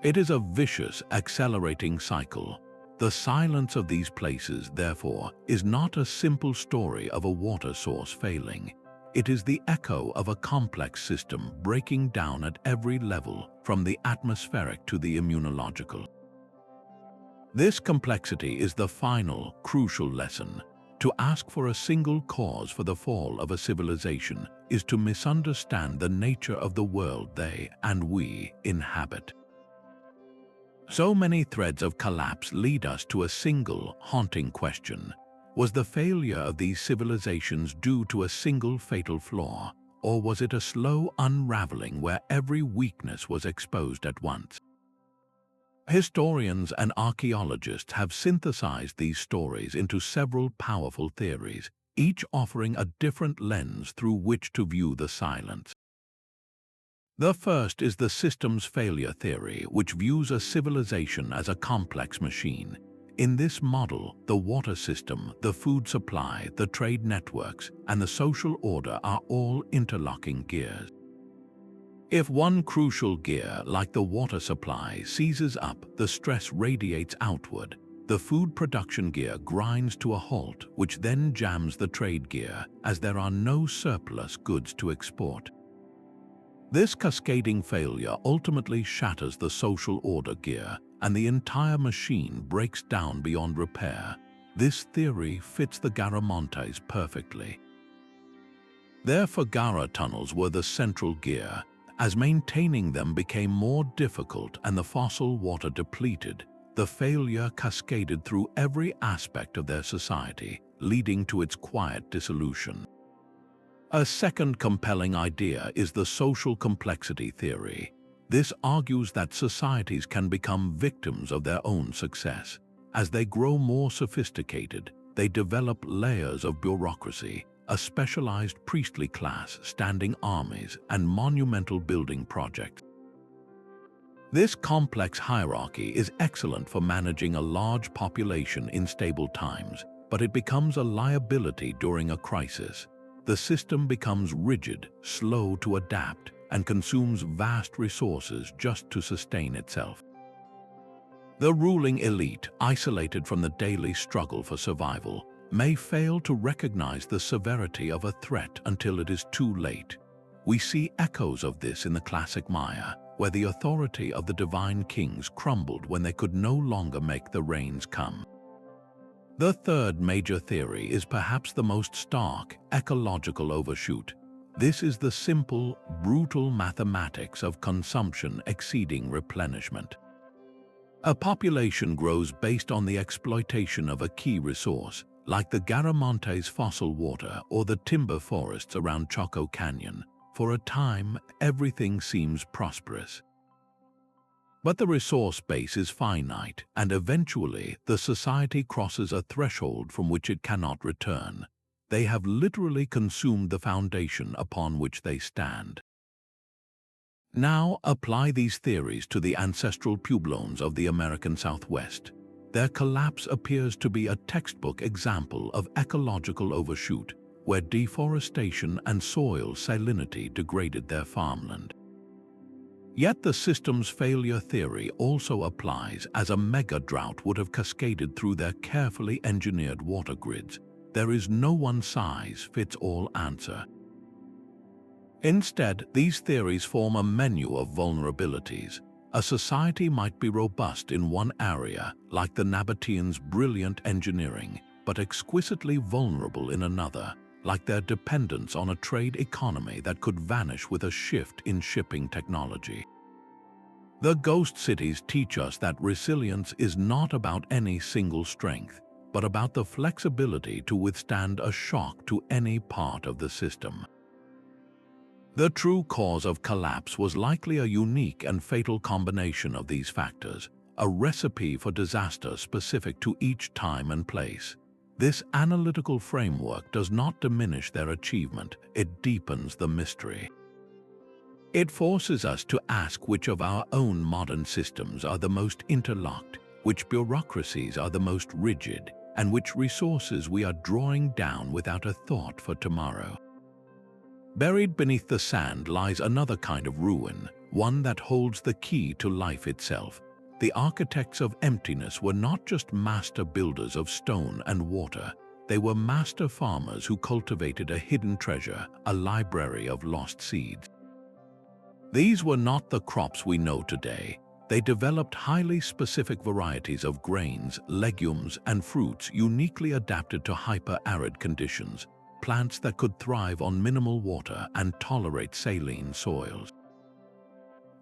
It is a vicious, accelerating cycle. The silence of these places, therefore, is not a simple story of a water source failing. It is the echo of a complex system breaking down at every level, from the atmospheric to the immunological. This complexity is the final, crucial lesson. To ask for a single cause for the fall of a civilization is to misunderstand the nature of the world they and we inhabit. So many threads of collapse lead us to a single, haunting question. Was the failure of these civilizations due to a single fatal flaw, or was it a slow unraveling where every weakness was exposed at once? Historians and archaeologists have synthesized these stories into several powerful theories, each offering a different lens through which to view the silence. The first is the systems failure theory, which views a civilization as a complex machine. In this model, the water system, the food supply, the trade networks, and the social order are all interlocking gears. If one crucial gear, like the water supply, seizes up, the stress radiates outward. The food production gear grinds to a halt, which then jams the trade gear, as there are no surplus goods to export. This cascading failure ultimately shatters the social order gear, and the entire machine breaks down beyond repair. This theory fits the Garamontes perfectly. Their Fagara tunnels were the central gear, as maintaining them became more difficult and the fossil water depleted. The failure cascaded through every aspect of their society, leading to its quiet dissolution. A second compelling idea is the social complexity theory. This argues that societies can become victims of their own success. As they grow more sophisticated, they develop layers of bureaucracy, a specialized priestly class, standing armies, and monumental building projects. This complex hierarchy is excellent for managing a large population in stable times, but it becomes a liability during a crisis. The system becomes rigid, slow to adapt, and consumes vast resources just to sustain itself. The ruling elite, isolated from the daily struggle for survival, may fail to recognize the severity of a threat until it is too late. We see echoes of this in the classic Maya, where the authority of the divine kings crumbled when they could no longer make the rains come. The third major theory is perhaps the most stark, ecological overshoot. This is the simple, brutal mathematics of consumption exceeding replenishment. A population grows based on the exploitation of a key resource, like the Garamontes fossil water or the timber forests around Choco Canyon. For a time, everything seems prosperous. But the resource base is finite, and eventually the society crosses a threshold from which it cannot return. They have literally consumed the foundation upon which they stand. Now apply these theories to the ancestral Puebloans of the American Southwest. Their collapse appears to be a textbook example of ecological overshoot, where deforestation and soil salinity degraded their farmland. Yet the system's failure theory also applies, as a mega drought would have cascaded through their carefully engineered water grids. There is no one-size-fits-all answer. Instead, these theories form a menu of vulnerabilities. A society might be robust in one area, like the Nabateans' brilliant engineering, but exquisitely vulnerable in another, like their dependence on a trade economy that could vanish with a shift in shipping technology. The ghost cities teach us that resilience is not about any single strength, but about the flexibility to withstand a shock to any part of the system. The true cause of collapse was likely a unique and fatal combination of these factors, a recipe for disaster specific to each time and place. This analytical framework does not diminish their achievement, it deepens the mystery. It forces us to ask which of our own modern systems are the most interlocked, which bureaucracies are the most rigid, and which resources we are drawing down without a thought for tomorrow. Buried beneath the sand lies another kind of ruin, one that holds the key to life itself. The architects of emptiness were not just master builders of stone and water, they were master farmers who cultivated a hidden treasure, a library of lost seeds. These were not the crops we know today. They developed highly specific varieties of grains, legumes, and fruits uniquely adapted to hyper-arid conditions, plants that could thrive on minimal water and tolerate saline soils.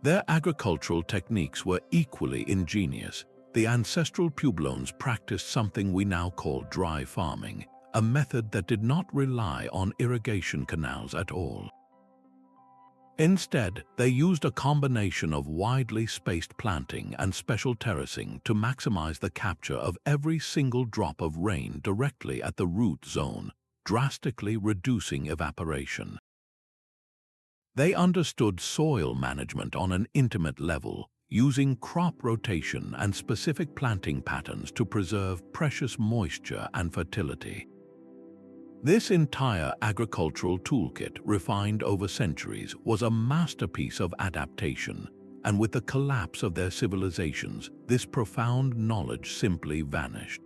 Their agricultural techniques were equally ingenious. The ancestral Puebloans practiced something we now call dry farming, a method that did not rely on irrigation canals at all. Instead, they used a combination of widely spaced planting and special terracing to maximize the capture of every single drop of rain directly at the root zone, drastically reducing evaporation. They understood soil management on an intimate level, using crop rotation and specific planting patterns to preserve precious moisture and fertility. This entire agricultural toolkit, refined over centuries, was a masterpiece of adaptation, and with the collapse of their civilizations, this profound knowledge simply vanished.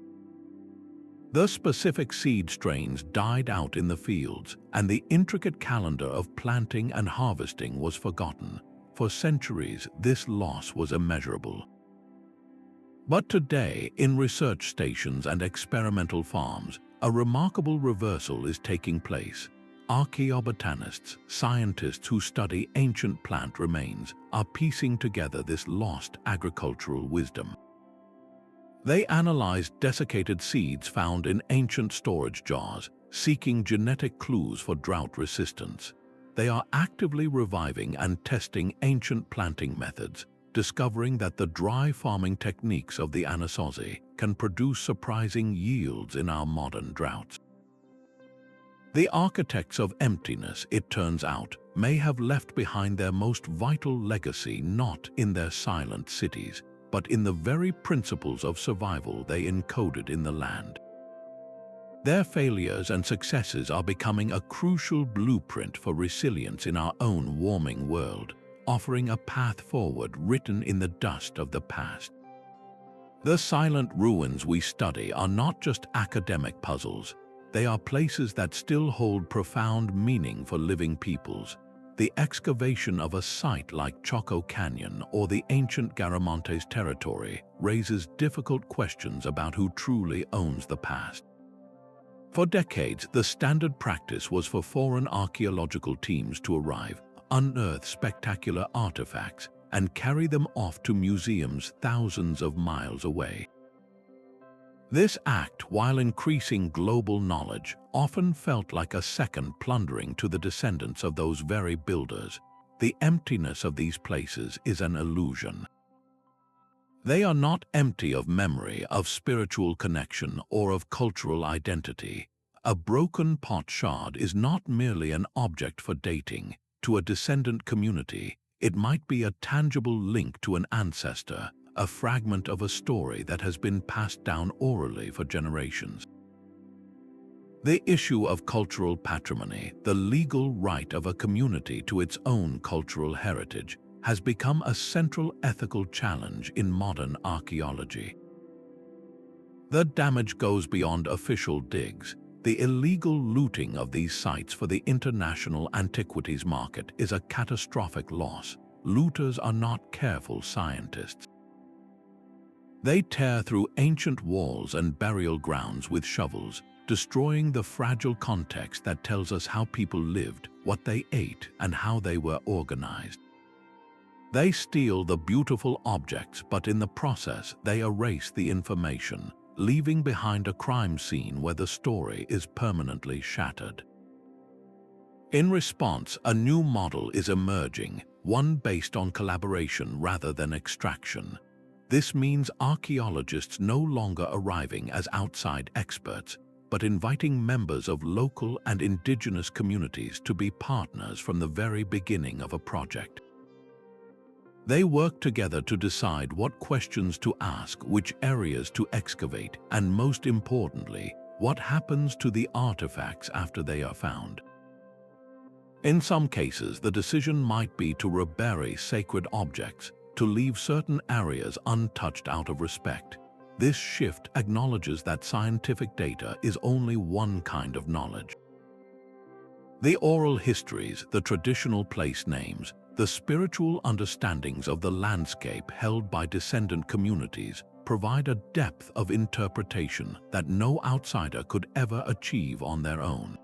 The specific seed strains died out in the fields, and the intricate calendar of planting and harvesting was forgotten. For centuries, this loss was immeasurable. But today, in research stations and experimental farms, a remarkable reversal is taking place. Archaeobotanists, scientists who study ancient plant remains, are piecing together this lost agricultural wisdom. They analyzed desiccated seeds found in ancient storage jars, seeking genetic clues for drought resistance. They are actively reviving and testing ancient planting methods, discovering that the dry farming techniques of the Anasazi can produce surprising yields in our modern droughts. The architects of emptiness, it turns out, may have left behind their most vital legacy not in their silent cities, but in the very principles of survival they encoded in the land. Their failures and successes are becoming a crucial blueprint for resilience in our own warming world, offering a path forward written in the dust of the past. The silent ruins we study are not just academic puzzles. They are places that still hold profound meaning for living peoples. The excavation of a site like Choco Canyon or the ancient Garamontes territory raises difficult questions about who truly owns the past. For decades, the standard practice was for foreign archaeological teams to arrive, unearth spectacular artifacts, and carry them off to museums thousands of miles away. This act, while increasing global knowledge, often felt like a second plundering to the descendants of those very builders. The emptiness of these places is an illusion. They are not empty of memory, of spiritual connection, or of cultural identity. A broken pot shard is not merely an object for dating. To a descendant community, it might be a tangible link to an ancestor, a fragment of a story that has been passed down orally for generations. The issue of cultural patrimony, the legal right of a community to its own cultural heritage, has become a central ethical challenge in modern archaeology. The damage goes beyond official digs. The illegal looting of these sites for the international antiquities market is a catastrophic loss. Looters are not careful scientists. They tear through ancient walls and burial grounds with shovels, destroying the fragile context that tells us how people lived, what they ate, and how they were organized. They steal the beautiful objects, but in the process, they erase the information, leaving behind a crime scene where the story is permanently shattered. In response, a new model is emerging, one based on collaboration rather than extraction. This means archaeologists no longer arriving as outside experts, but inviting members of local and indigenous communities to be partners from the very beginning of a project. They work together to decide what questions to ask, which areas to excavate, and most importantly, what happens to the artifacts after they are found. In some cases, the decision might be to rebury sacred objects, to leave certain areas untouched out of respect. This shift acknowledges that scientific data is only one kind of knowledge. The oral histories, the traditional place names, the spiritual understandings of the landscape held by descendant communities provide a depth of interpretation that no outsider could ever achieve on their own.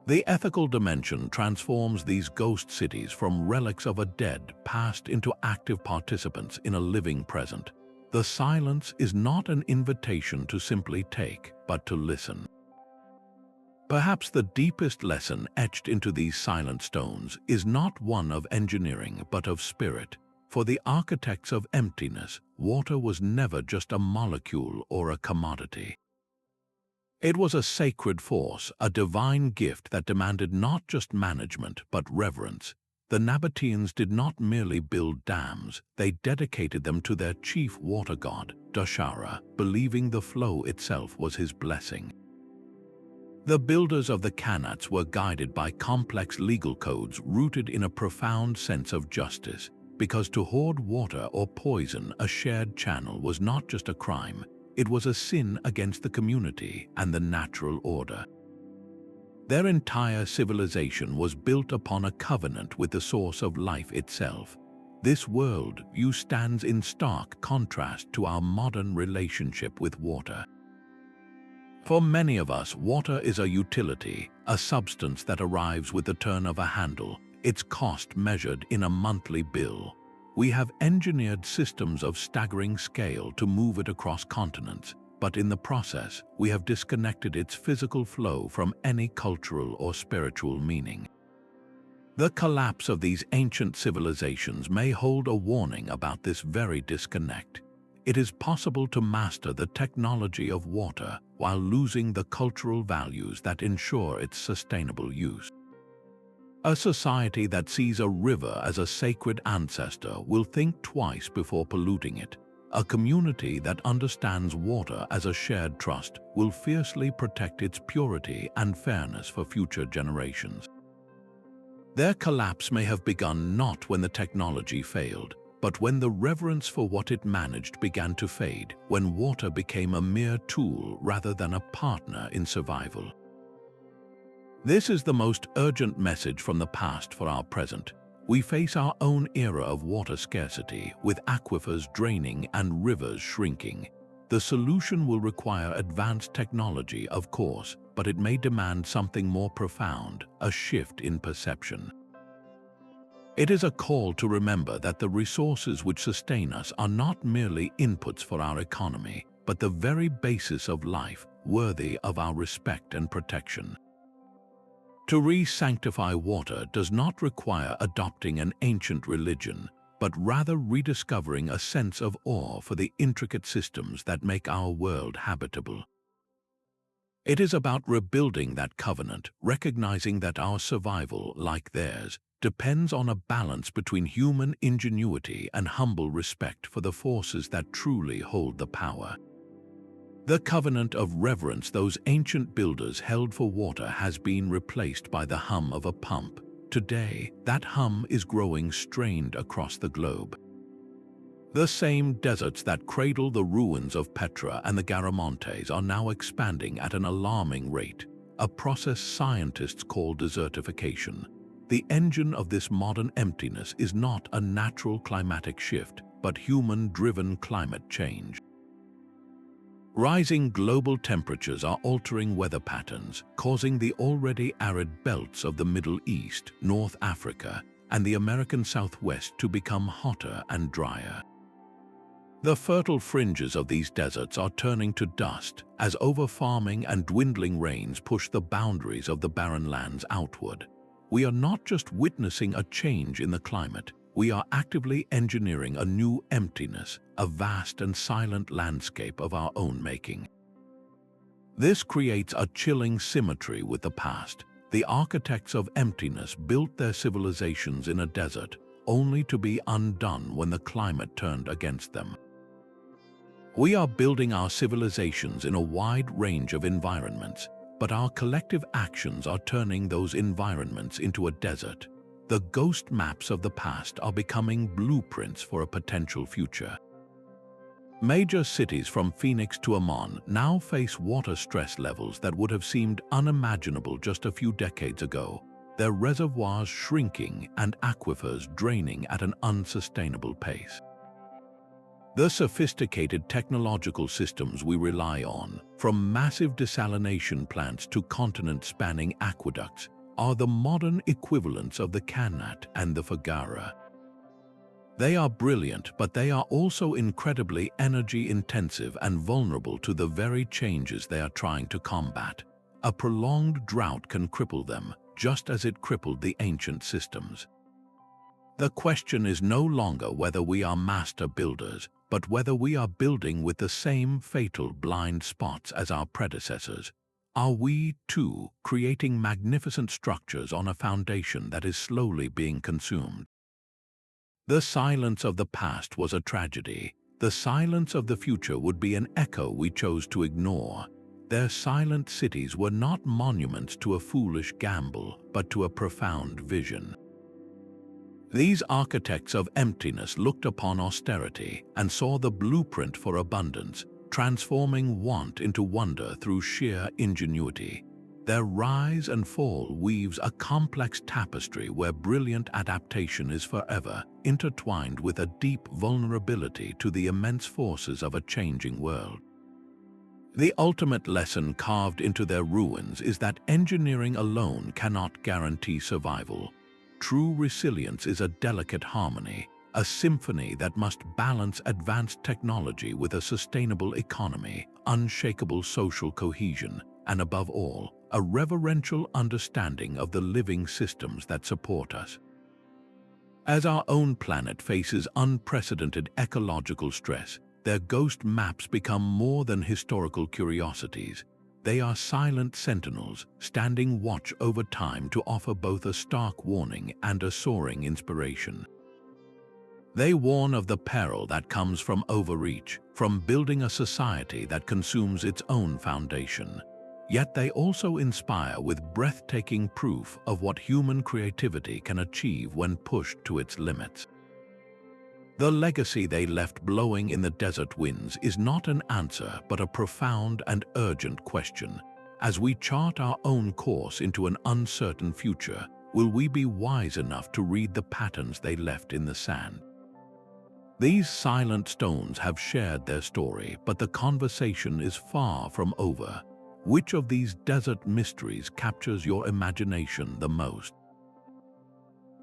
The ethical dimension transforms these ghost cities from relics of a dead past into active participants in a living present. The silence is not an invitation to simply take, but to listen. Perhaps the deepest lesson etched into these silent stones is not one of engineering but of spirit. For the architects of emptiness, water was never just a molecule or a commodity. It was a sacred force, a divine gift that demanded not just management but reverence. The Nabateans did not merely build dams, they dedicated them to their chief water god, Decipher, believing the flow itself was his blessing. The builders of the Qanats were guided by complex legal codes rooted in a profound sense of justice, because to hoard water or poison a shared channel was not just a crime, it was a sin against the community and the natural order. Their entire civilization was built upon a covenant with the source of life itself. This worldview stands in stark contrast to our modern relationship with water. For many of us, water is a utility, a substance that arrives with the turn of a handle, its cost measured in a monthly bill. We have engineered systems of staggering scale to move it across continents, but in the process, we have disconnected its physical flow from any cultural or spiritual meaning. The collapse of these ancient civilizations may hold a warning about this very disconnect. It is possible to master the technology of water while losing the cultural values that ensure its sustainable use. A society that sees a river as a sacred ancestor will think twice before polluting it. A community that understands water as a shared trust will fiercely protect its purity and fairness for future generations. Their collapse may have begun not when the technology failed, but when the reverence for what it managed began to fade, when water became a mere tool rather than a partner in survival. This is the most urgent message from the past for our present. We face our own era of water scarcity, with aquifers draining and rivers shrinking. The solution will require advanced technology, of course, but it may demand something more profound, a shift in perception. It is a call to remember that the resources which sustain us are not merely inputs for our economy, but the very basis of life, worthy of our respect and protection. To re-sanctify water does not require adopting an ancient religion, but rather rediscovering a sense of awe for the intricate systems that make our world habitable. It is about rebuilding that covenant, recognizing that our survival, like theirs, depends on a balance between human ingenuity and humble respect for the forces that truly hold the power. The covenant of reverence those ancient builders held for water has been replaced by the hum of a pump. Today, that hum is growing strained across the globe. The same deserts that cradle the ruins of Petra and the Garamontes are now expanding at an alarming rate, a process scientists call desertification. The engine of this modern emptiness is not a natural climatic shift, but human-driven climate change. Rising global temperatures are altering weather patterns, causing the already arid belts of the Middle East, North Africa, and the American Southwest to become hotter and drier. The fertile fringes of these deserts are turning to dust as over-farming and dwindling rains push the boundaries of the barren lands outward. We are not just witnessing a change in the climate, we are actively engineering a new emptiness, a vast and silent landscape of our own making. This creates a chilling symmetry with the past. The architects of emptiness built their civilizations in a desert, only to be undone when the climate turned against them. We are building our civilizations in a wide range of environments, but our collective actions are turning those environments into a desert. The ghost maps of the past are becoming blueprints for a potential future. Major cities from Phoenix to Amman now face water stress levels that would have seemed unimaginable just a few decades ago, their reservoirs shrinking and aquifers draining at an unsustainable pace. The sophisticated technological systems we rely on, from massive desalination plants to continent-spanning aqueducts, are the modern equivalents of the Qanat and the Fagara. They are brilliant, but they are also incredibly energy-intensive and vulnerable to the very changes they are trying to combat. A prolonged drought can cripple them, just as it crippled the ancient systems. The question is no longer whether we are master builders, but whether we are building with the same fatal blind spots as our predecessors. Are we, too, creating magnificent structures on a foundation that is slowly being consumed? The silence of the past was a tragedy. The silence of the future would be an echo we chose to ignore. Their silent cities were not monuments to a foolish gamble, but to a profound vision. These architects of emptiness looked upon austerity and saw the blueprint for abundance, transforming want into wonder through sheer ingenuity. Their rise and fall weaves a complex tapestry where brilliant adaptation is forever intertwined with a deep vulnerability to the immense forces of a changing world. The ultimate lesson carved into their ruins is that engineering alone cannot guarantee survival. True resilience is a delicate harmony, a symphony that must balance advanced technology with a sustainable economy, unshakable social cohesion, and above all, a reverential understanding of the living systems that support us. As our own planet faces unprecedented ecological stress, their ghost maps become more than historical curiosities. They are silent sentinels, standing watch over time to offer both a stark warning and a soaring inspiration. They warn of the peril that comes from overreach, from building a society that consumes its own foundation. Yet they also inspire with breathtaking proof of what human creativity can achieve when pushed to its limits. The legacy they left blowing in the desert winds is not an answer but a profound and urgent question. As we chart our own course into an uncertain future, will we be wise enough to read the patterns they left in the sand? These silent stones have shared their story, but the conversation is far from over. Which of these desert mysteries captures your imagination the most?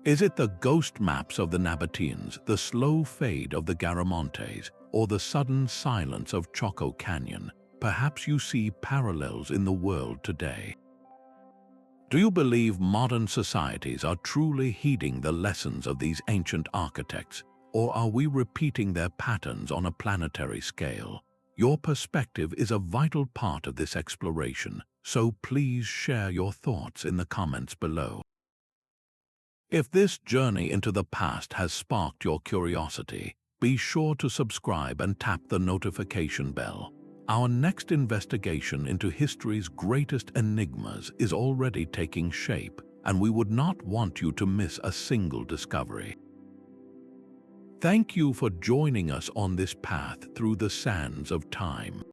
Is it the ghost maps of the Nabateans, the slow fade of the Garamontes, or the sudden silence of Choco Canyon? Perhaps you see parallels in the world today. Do you believe modern societies are truly heeding the lessons of these ancient architects, or are we repeating their patterns on a planetary scale? Your perspective is a vital part of this exploration, so please share your thoughts in the comments below. If this journey into the past has sparked your curiosity, be sure to subscribe and tap the notification bell. Our next investigation into history's greatest enigmas is already taking shape, and we would not want you to miss a single discovery. Thank you for joining us on this path through the sands of time.